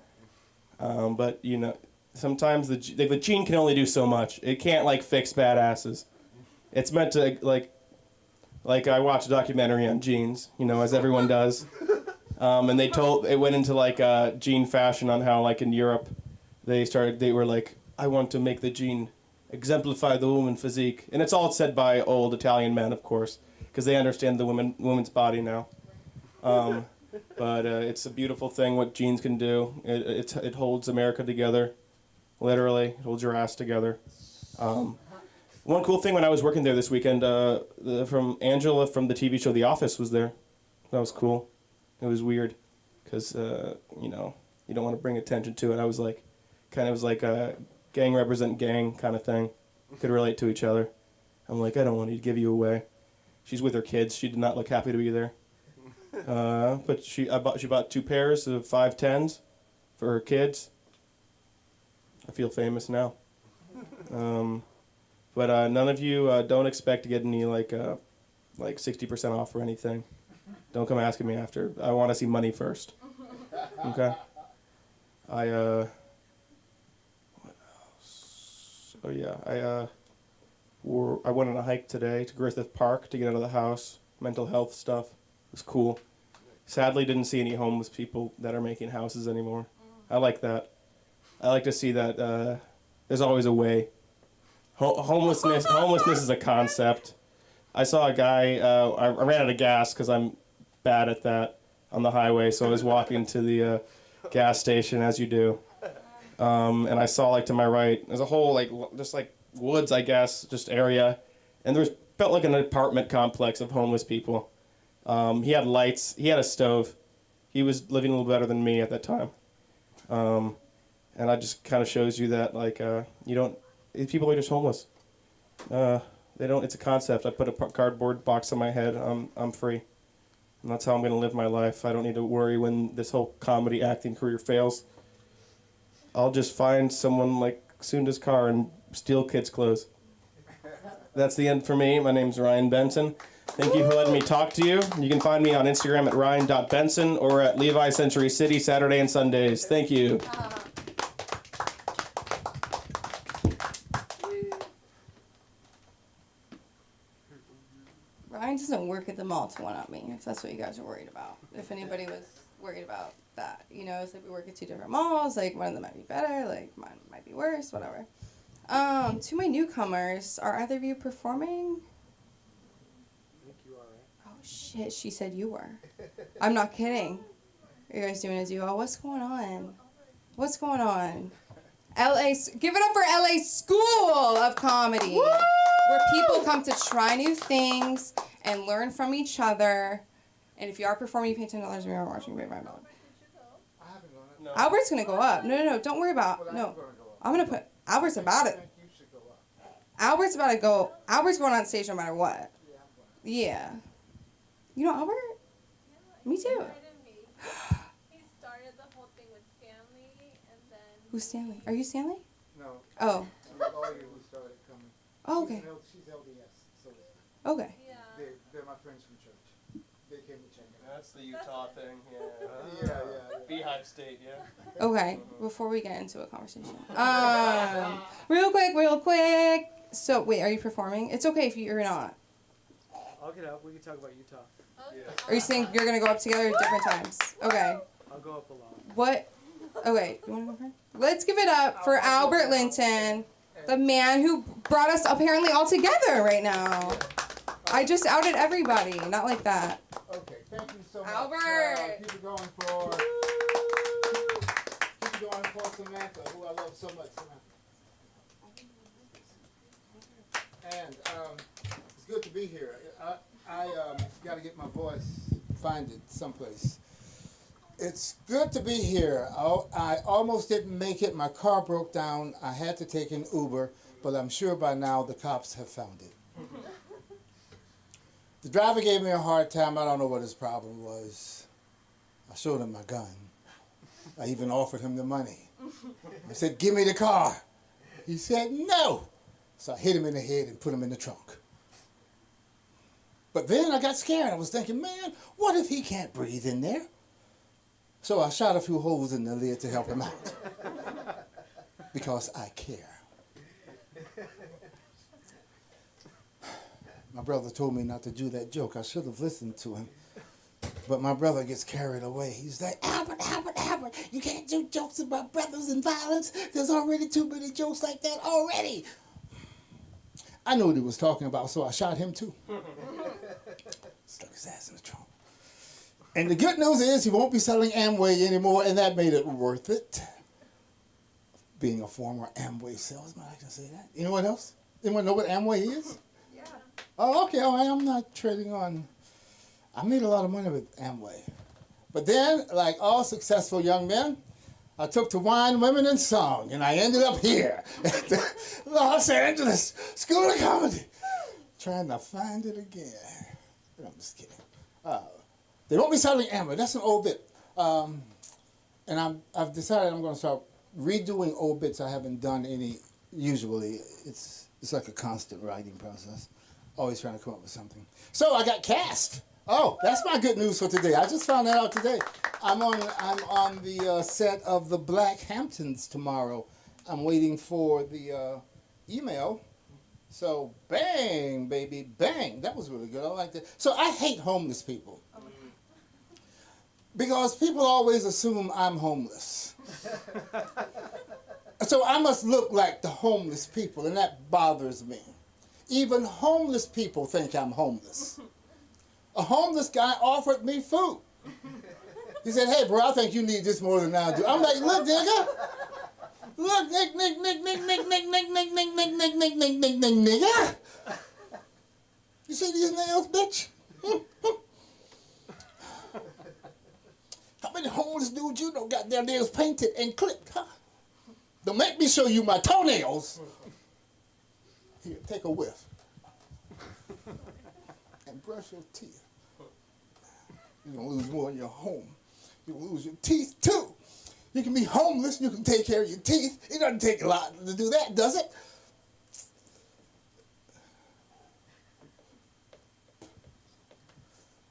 But sometimes the gene can only do so much. It can't like fix bad asses. It's meant to like I watched a documentary on jeans, as everyone does. And it went into like jean fashion on how like in Europe they were like, I want to make the jean exemplify the woman physique, and it's all said by old Italian men, of course, because they understand the woman's body now. But it's a beautiful thing what jeans can do. It holds America together, literally. It holds your ass together. One cool thing when I was working there this weekend, from Angela from the TV show The Office was there. That was cool. It was weird, because you don't want to bring attention to it. I was like, kind of was like a gang represent gang kind of thing. Could relate to each other. I'm like, I don't want to give you away. She's with her kids. She did not look happy to be there. But she bought 2 pairs of 510s for her kids. I feel famous now. But none of you don't expect to get any like 60% off or anything. Don't come asking me after. I want to see money first. Okay. What else? Oh yeah, I went on a hike today to Griffith Park to get out of the house. Mental health stuff. It was cool. Sadly, didn't see any homeless people that are making houses anymore. I like that. I like to see that there's always a way. Homelessness is a concept. I saw a guy, I ran out of gas because I'm bad at that on the highway, so I was walking to the gas station, as you do. And I saw, like, to my right, there's a whole, like, just like woods, I guess, just area. And felt like an apartment complex of homeless people. He had lights, he had a stove. He was living a little better than me at that time. And I just kind of shows you that, like, people are just homeless. It's a concept. I put a cardboard box on my head. I'm free. And that's how I'm going to live my life. I don't need to worry when this whole comedy acting career fails. I'll just find someone like Sunda's car and steal kids' clothes. That's the end for me. My name's Ryan Benson. Thank you for letting me talk to you. You can find me on Instagram at ryan.benson or at Levi Century City Saturday and Sundays. Thank you. Ryan doesn't work at the mall to one-up me, if that's what you guys are worried about. If anybody was worried about that. It's like we work at 2 different malls, like one of them might be better, like mine might be worse, whatever. To my newcomers, are either of you performing? I think you are, right? Oh shit, she said you were. I'm not kidding. Are you guys doing a duo? What's going on? What's going on? Give it up for LA School of Comedy. Woo! where people come to try new things and learn from each other. And if you are performing, you pay $10. If you are watching, you pay $5. I haven't gone up. Albert's gonna go up. No. Don't worry Well, about. I'm No, gonna go up. I'm gonna put. Albert's about I it. think you should go up. Albert's about to go. Albert's going on stage no matter what. Yeah, I'm going. Yeah. You know Albert? Me too. He started the whole thing with Stanley, and then. Who's Stanley? Are you Stanley? No, Oh. I'm a lawyer who started coming. Oh, okay. She's LDS, so Okay. Yeah. they're my friends from church. They came to check it out. That's the Utah thing, Yeah. Beehive State, yeah. Okay. Before we get into a conversation, real quick. So wait, are you performing? It's okay if you're not. I'll get up. We can talk about Utah. Are you saying you're gonna go up together at different times? Okay. I'll go up alone. What? Okay. You wanna go first? Let's give it up for Albert Linton, the man who brought us apparently all together right now. I just outed everybody. Not like that. Okay, thank you so much. Albert. Keep it going for Samantha, who I love so much, Samantha. And it's good to be here. I got to get my voice, find it someplace. It's good to be here. I almost didn't make it. My car broke down. I had to take an Uber, but I'm sure by now the cops have found it. The driver gave me a hard time. I don't know what his problem was. I showed him my gun. I even offered him the money. I said, "Give me the car." He said, "No." So I hit him in the head and put him in the trunk. But then I got scared. I was thinking, man, what if he can't breathe in there? So I shot a few holes in the lid to help him out. Because I care. My brother told me not to do that joke. I should have listened to him. But my brother gets carried away. He's like, Albert, you can't do jokes about brothers and violence. There's already too many jokes like that already. I knew what he was talking about, so I shot him too. Stuck his ass in the trunk. And the good news is he won't be selling Amway anymore, and that made it worth it. Being a former Amway salesman, I can say that. Anyone else? Anyone know what Amway is? Yeah. Oh, okay. Oh, I'm not trading on. I made a lot of money with Amway. But then, like all successful young men, I took to wine, women, and song, and I ended up here at the Los Angeles School of Comedy, trying to find it again. But I'm just kidding. They won't be selling Amway. That's an old bit. And I've decided I'm going to start redoing old bits I haven't done any. Usually, it's like a constant writing process. Always trying to come up with something. So I got cast. Oh, that's my good news for today. I just found that out today. I'm on the set of the Black Hamptons tomorrow. I'm waiting for the email. So bang, baby, bang. That was really good. I like that. So I hate homeless people. Because people always assume I'm homeless. So I must look like the homeless people, and that bothers me. Even homeless people think I'm homeless. A homeless guy offered me food. He said, "Hey, bro, I think you need this more than I do." I'm like, "Look, nigga. Look, nigga. You see these nails, bitch? How many homeless dudes you know got their nails painted and clipped, huh? Don't make me show you my toenails. Here, take a whiff. And brush your teeth. You're going to lose more in your home. You're going to lose your teeth, too. You can be homeless. You can take care of your teeth. It doesn't take a lot to do that, does it?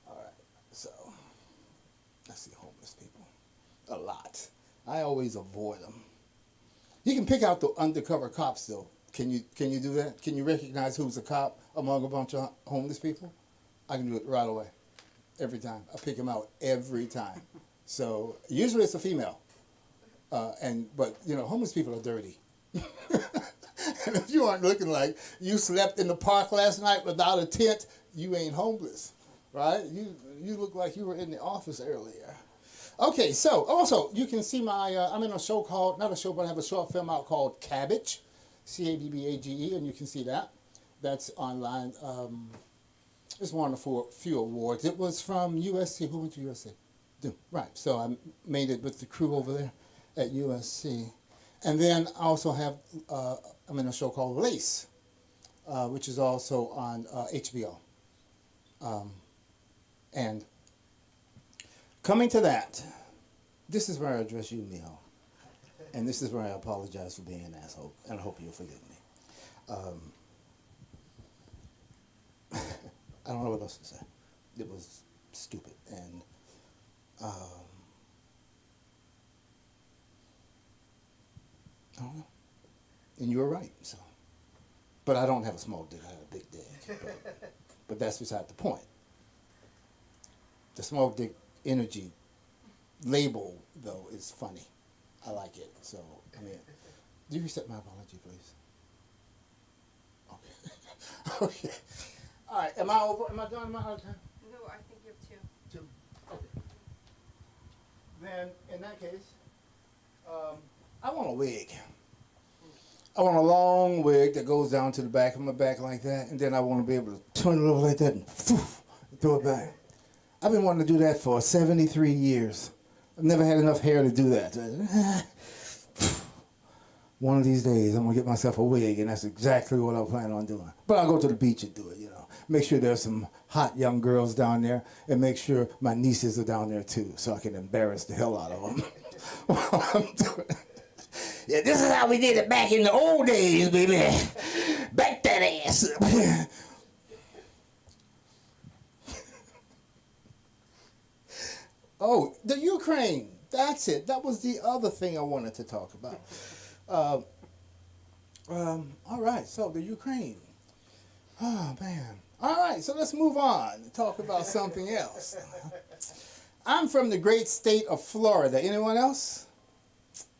All right. So, I see homeless people a lot. I always avoid them. You can pick out the undercover cops, though. Can you do that? Can you recognize who's a cop among a bunch of homeless people? I can do it right away. Every time. I pick them out every time. So usually it's a female. But you know, homeless people are dirty. And if you aren't looking like you slept in the park last night without a tent, you ain't homeless, right? You look like you were in the office earlier. Okay, so also you can see my, I'm in a show called, not a show, but I have a short film out called Cabbage, C-A-B-B-A-G-E, and you can see that. That's online. It's won a few awards. It was from USC. Who went to USC? Right. So I made it with the crew over there at USC. And then I also have, I'm in a show called Lace, which is also on HBO. And coming to that, this is where I address you, Miho. And this is where I apologize for being an asshole, and I hope you'll forgive me. I don't know what else to say. It was stupid, and I don't know. And you were right, so. But I don't have a small dick, I have a big dick. But that's beside the point. The small dick energy label, though, is funny. I like it. So, I mean, do you accept my apology, please? Okay. Okay. All right. Am I over? Am I done? Am I out of time? No, I think you have two. Two. Okay. Then, in that case, I want a wig. I want a long wig that goes down to the back of my back like that, and then I want to be able to turn it over like that and throw it back. I've been wanting to do that for 73 years. I've never had enough hair to do that. One of these days, I'm going to get myself a wig, and that's exactly what I plan on doing. But I'll go to the beach and do it, you know. Make sure there's some hot young girls down there, and make sure my nieces are down there, too, so I can embarrass the hell out of them while I'm doing it. Yeah, this is how we did it back in the old days, baby. Back that ass. Oh, the Ukraine. That's it. That was the other thing I wanted to talk about. All right, so the Ukraine. Oh, man. All right, so let's move on and talk about something else. I'm from the great state of Florida. Anyone else?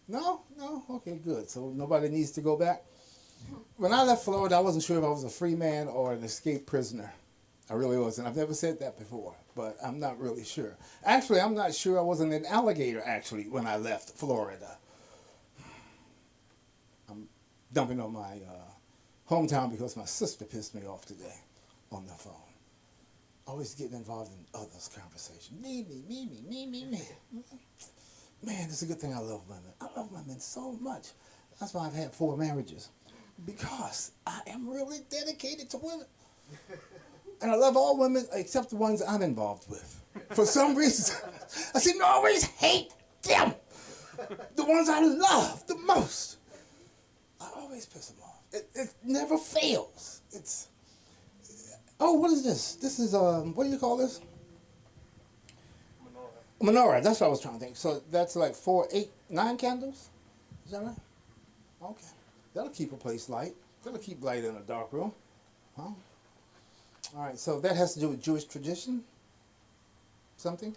No? No? Okay, good. So nobody needs to go back? When I left Florida, I wasn't sure if I was a free man or an escaped prisoner. I really wasn't. I've never said that before, but I'm not really sure. Actually, I'm not sure I wasn't an alligator, actually, when I left Florida. I'm dumping on my hometown because my sister pissed me off today on the phone. Always getting involved in others' conversation. Me. Man, it's a good thing I love women. I love women so much. That's why I've had 4 marriages. Because I am really dedicated to women. And I love all women except the ones I'm involved with. For some reason, I seem to always hate them. The ones I love the most. I always piss them off. It never fails. It's, oh, what is this? This is, what do you call this? Menorah, that's what I was trying to think. So that's like 4, 8, 9 candles? Is that right? Okay. That'll keep a place light. That'll keep light in a dark room. Huh? All right, so that has to do with Jewish tradition? Something?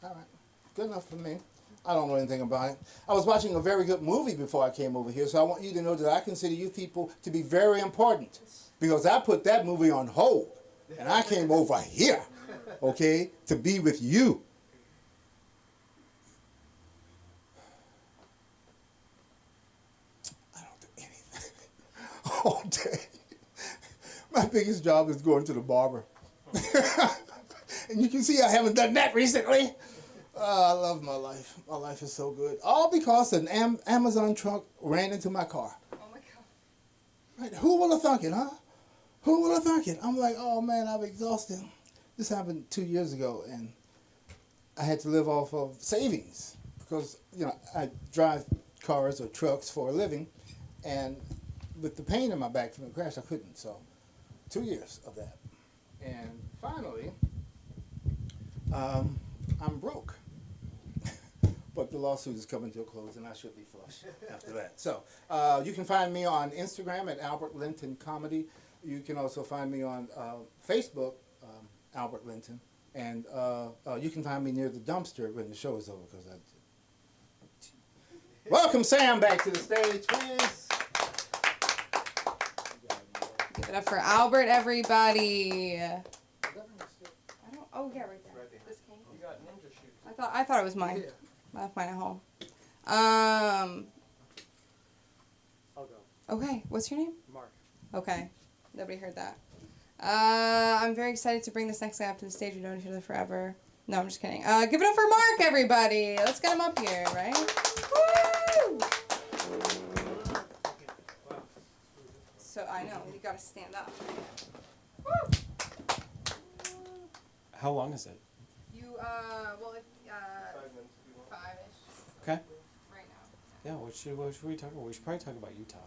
All right. Good enough for me. I don't know anything about it. I was watching a very good movie before I came over here, so I want you to know that I consider you people to be very important because I put that movie on hold, and I came over here, okay, to be with you. All day. My biggest job is going to the barber. And you can see I haven't done that recently. I love my life. My life is so good. All because an Amazon truck ran into my car. Oh my God. Right? Who would have thunk it, huh? Who would have thunk it? I'm like, oh man, I'm exhausted. This happened 2 years ago, and I had to live off of savings because, you know, I drive cars or trucks for a living, and with the pain in my back from the crash, I couldn't. So, 2 years of that. And finally, I'm broke. But the lawsuit is coming to a close, and I should be flush after that. So, you can find me on Instagram at Albert Linton Comedy. You can also find me on Facebook, Albert Linton. And you can find me near the dumpster when the show is over. Because welcome, Sam, back to the stage, please. Give it up for Albert, everybody. I don't. Oh yeah, right there. This came. You got ninja shoes. I thought it was mine. I left mine at home. I'll go. Okay. What's your name? Mark. Okay. Nobody heard that. I'm very excited to bring this next guy up to the stage. We've known each other forever. No, I'm just kidding. Give it up for Mark, everybody. Let's get him up here, right? Woo! So I know, you gotta stand up. Woo! How long is it? Five-ish. Okay. Right now. Yeah, what should we talk about? We should probably talk about Utah.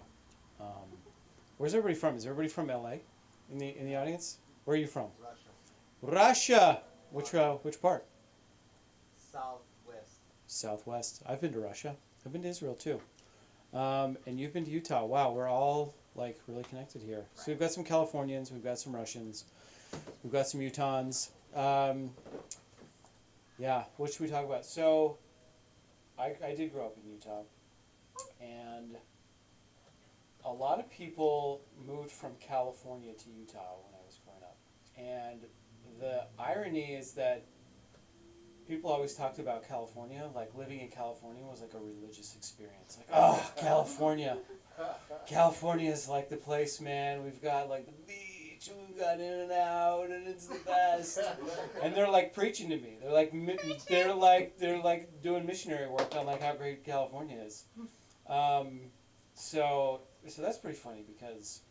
Where's everybody from? Is everybody from LA in the audience? Where are you from? Russia. Which part? Southwest. Southwest. I've been to Russia. I've been to Israel too. And you've been to Utah. Wow, we're all like really connected here. So we've got some Californians, we've got some Russians, we've got some Utahns. Yeah, what should we talk about? So, I did grow up in Utah, and a lot of people moved from California to Utah when I was growing up. And the irony is that people always talked about California, like living in California was like a religious experience. Like, oh, California. California is like the place, man. We've got like the beach, we've got In-N-Out, and it's the best. And they're like preaching to me. They're like doing missionary work on like how great California is. So that's pretty funny because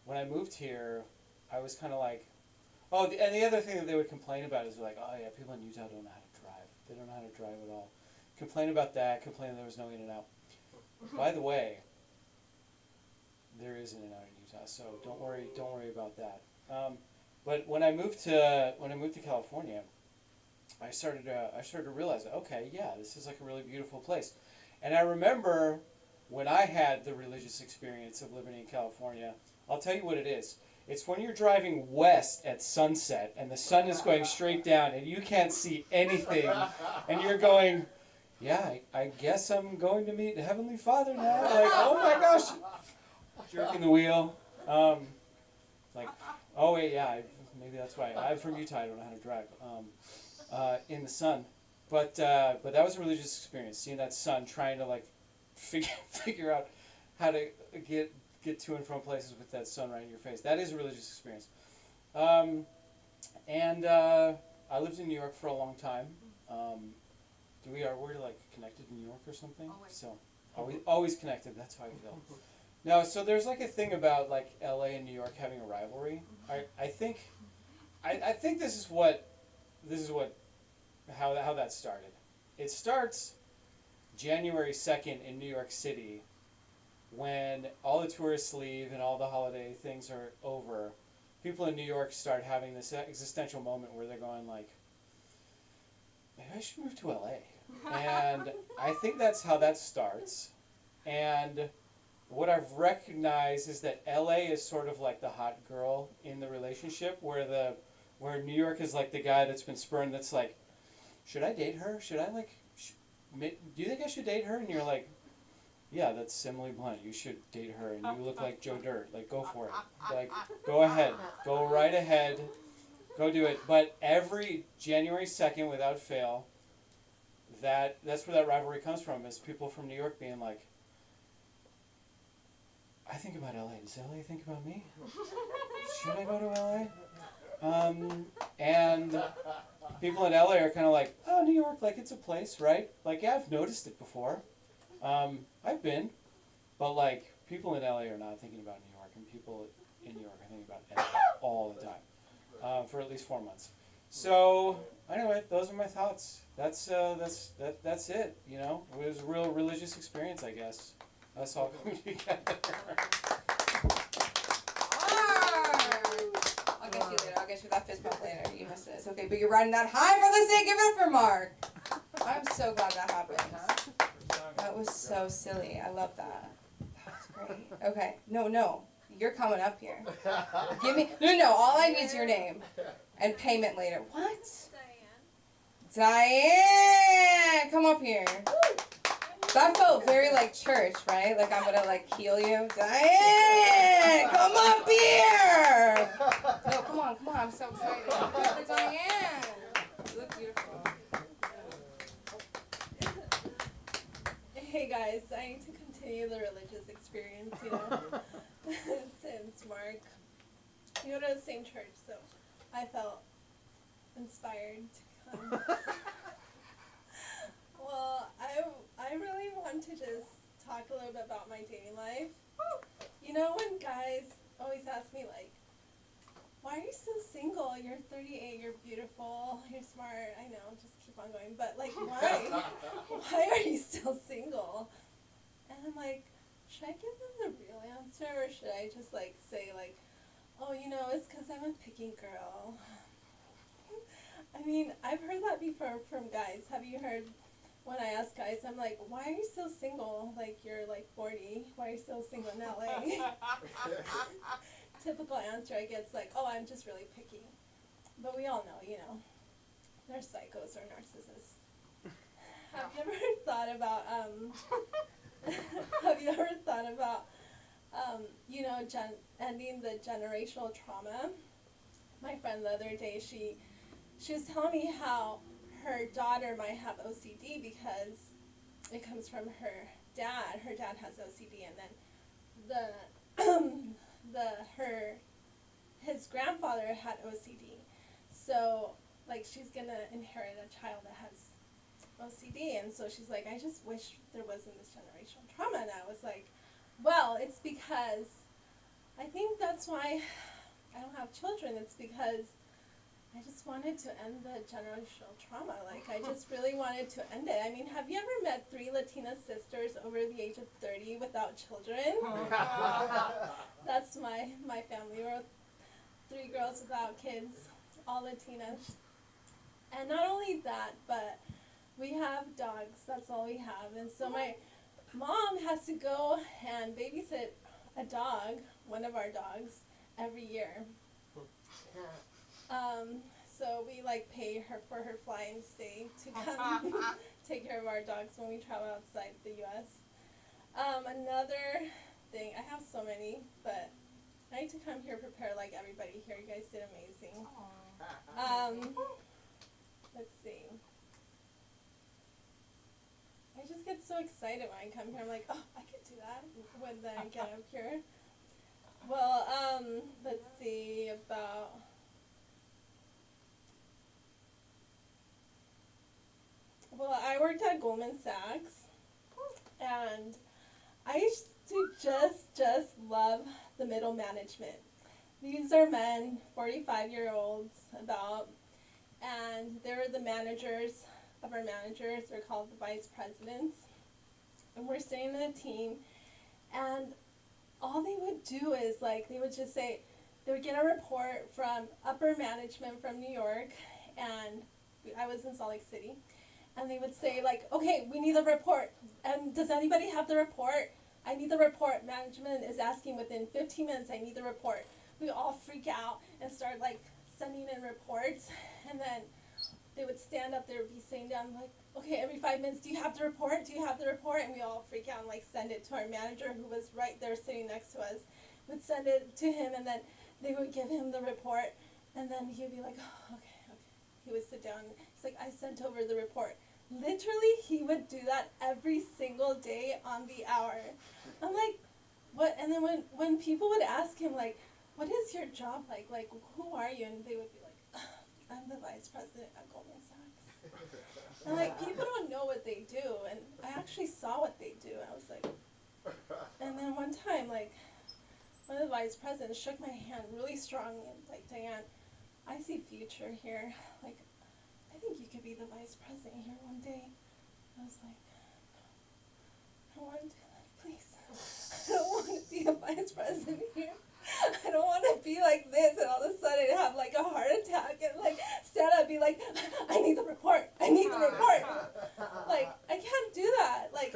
when I moved here, I was kind of like, and the other thing that they would complain about is like, oh yeah, people in Utah don't know how to drive. They don't know how to drive at all. Complain about that. Complain there was no In-N-Out. By the way, there is In-N-Out in Utah, so don't worry about that. But when I moved to California, I started to realize, okay, yeah, this is like a really beautiful place. And I remember when I had the religious experience of living in California. I'll tell you what it is. It's when you're driving west at sunset and the sun is going straight down and you can't see anything, and you're going, yeah, I guess I'm going to meet Heavenly Father now. Like, oh my gosh, jerking the wheel. Like, oh wait, yeah, maybe that's why. I'm from Utah. I don't know how to drive in the sun, but that was a religious experience. Seeing that sun, trying to like figure out how to get to and from places with that sun right in your face. That is a religious experience. And I lived in New York for a long time. We're like connected in New York or something? Always. So always connected, that's how I feel. No, so there's like a thing about like LA and New York having a rivalry. I think this is how that started. It starts January 2nd in New York City, when all the tourists leave and all the holiday things are over. People in New York start having this existential moment where they're going like, maybe I should move to LA. And I think that's how that starts. And what I've recognized is that LA is sort of like the hot girl in the relationship, where New York is like the guy that's been spurned, that's like, should I date her? Should I like, do you think I should date her? And you're like, yeah, that's Emily Blunt. You should date her, and you look like Joe Dirt. Like, go for it. Like, go ahead. Go right ahead. Go do it. But every January 2nd, without fail, that's where that rivalry comes from, is people from New York being like, I think about LA. Does LA think about me? Should I go to LA? And people in LA are kind of like, oh, New York, like, it's a place, right? Like, yeah, I've noticed it before. I've been, but like people in LA are not thinking about New York, and people in New York are thinking about LA all the time, for at least 4 months. So anyway, those are my thoughts. That's it. You know, it was a real religious experience, I guess. Us all coming together. I'll get you later. I'll get you that fist bump later. You missed it. It's okay, but you're riding that high for the sake. Give it up for Mark. I'm so glad that happened. That was so silly. I love that. That was great. Okay. No. You're coming up here. Give me... No. All I need is your name. And payment later. What? Diane! Come up here. That felt very like church, right? Like I'm gonna like heal you. Diane! Come up here! No, come on. I'm so excited. Diane! You look beautiful. Hey guys, I need to continue the religious experience, you know, since Mark We go to the same church, so I felt inspired to come. Well, I really want to just talk a little bit about my dating life. You know when guys always ask me like, why are you still single? You're 38, you're beautiful, you're smart, I know, just keep on going. But like, why? Why are you still single? And I'm like, should I give them the real answer or should I just like say like, oh, you know, it's because I'm a picky girl. I mean, I've heard that before from guys. Have you heard when I ask guys, I'm like, why are you still single? Like, you're like 40. Why are you still single in LA? Typical answer I get is like, oh, I'm just really picky. But we all know, you know, they're psychos or narcissists. Have you ever thought about, you know, ending the generational trauma? My friend the other day, she was telling me how her daughter might have OCD because it comes from her dad. Her dad has OCD, and then his grandfather had OCD. So like she's gonna inherit a child that has OCD, and so she's like, I just wish there wasn't this generational trauma. And I was like, well, it's because I think that's why I don't have children. It's because I just wanted to end the generational trauma. Like, I just really wanted to end it. I mean, have you ever met 3 Latina sisters over the age of 30 without children? That's my family. We're 3 girls without kids, all Latinas. And not only that, but we have dogs. That's all we have. And so my mom has to go and babysit a dog, one of our dogs, every year. So we like pay her for her fly and stay to come take care of our dogs when we travel outside the U.S. Another thing, I have so many, but I need to come here prepared like everybody here. You guys did amazing. Let's see. I just get so excited when I come here. I'm like, oh, I could do that when I get up here. Well, let's see about. Well, I worked at Goldman Sachs, and I used to just love the middle management. These are men, 45-year-olds about, and they're the managers of our managers. They're called the vice presidents, and we're sitting in a team, and all they would do is like they would just say they would get a report from upper management from New York, and I was in Salt Lake City. And they would say, like, okay, we need the report. And does anybody have the report? I need the report. Management is asking within 15 minutes, I need the report. We all freak out and start, like, sending in reports. And then they would stand up, they would be sitting down, like, okay, every 5 minutes, do you have the report? Do you have the report? And we all freak out and, like, send it to our manager who was right there sitting next to us. We'd send it to him, and then they would give him the report. And then he would be like, oh, okay. He would sit down. He's like, I sent over the report. Literally, he would do that every single day on the hour. I'm like, what? And then when people would ask him, like, what is your job like? Like, who are you? And they would be like, I'm the vice president at Goldman Sachs. And, like, people don't know what they do. And I actually saw what they do. I was like, and then one time, like, one of the vice presidents shook my hand really strong and like, Diane, I see future here. Like, I think you could be the vice president here one day. I was like, I don't want to do that, please. I don't want to be a vice president here. I don't want to be like this and all of a sudden have like a heart attack and like stand up and be like, I need the report. I need the report. Like, I can't do that. Like,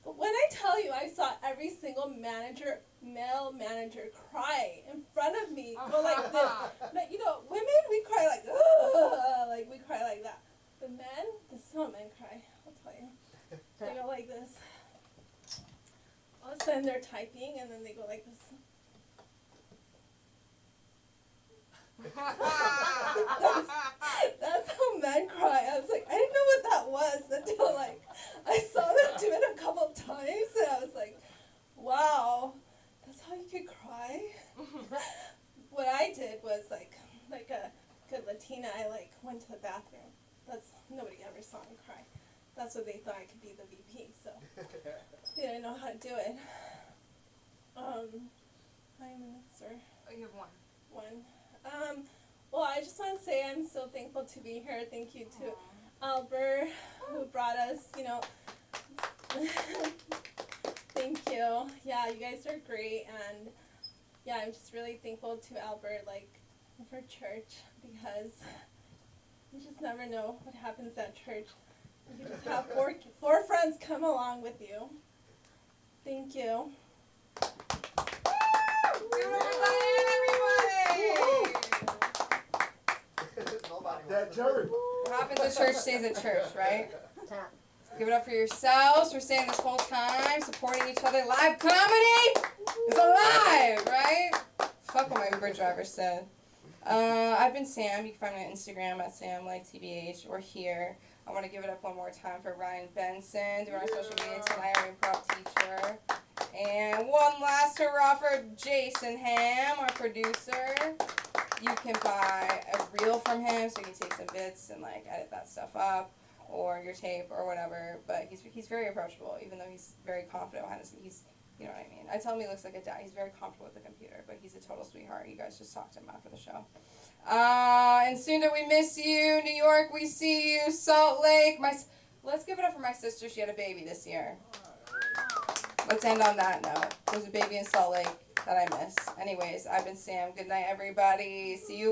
when I tell you I saw every single manager, male manager, cry in front of me, go like this. But, you know, women, we cry like, ugh, like we cry like that. But men, this is how men cry, I'll tell you. They go like this. All of a sudden they're typing and then they go like this. That's how men cry. I was like, I didn't know what that was until like I saw them do it a couple times and I was like, wow, that's how you could cry? What I was like a good Latina, I like went to the bathroom. That's nobody ever saw me cry. That's what they thought I could be the VP. So they didn't know how to do it. I'm an answer. Oh, you have one. Well, I just want to say I'm so thankful to be here. Thank you to Albert who brought us. Thank you. Yeah, you guys are great, and yeah, I'm just really thankful to Albert, like, for church, because you just never know what happens at church. You just have four friends come along with you. Thank you. That church. What happens at church stays at church, right? Give it up for yourselves for staying this whole time, supporting each other. Live comedy is alive, right? Fuck what my Uber driver said. I've been Sam. You can find me on Instagram at SamLikeTBH or here. I want to give it up one more time for Ryan Benson, doing our social media tonight, our improv teacher. And one last hurrah for Jason Ham, our producer. You can buy a reel from him so you can take some bits and like edit that stuff up, or your tape or whatever. But he's very approachable, even though he's very confident behind the scenes. He's, you know what I mean. I tell him he looks like a dad. He's very comfortable with the computer, but he's a total sweetheart. You guys just talk to him after the show. And Sunda, we miss you. New York, we see you. Salt Lake, let's give it up for my sister. She had a baby this year. Let's end on that note. There's a baby in Salt Lake that I miss. Anyways, I've been Sam. Good night, everybody. See you.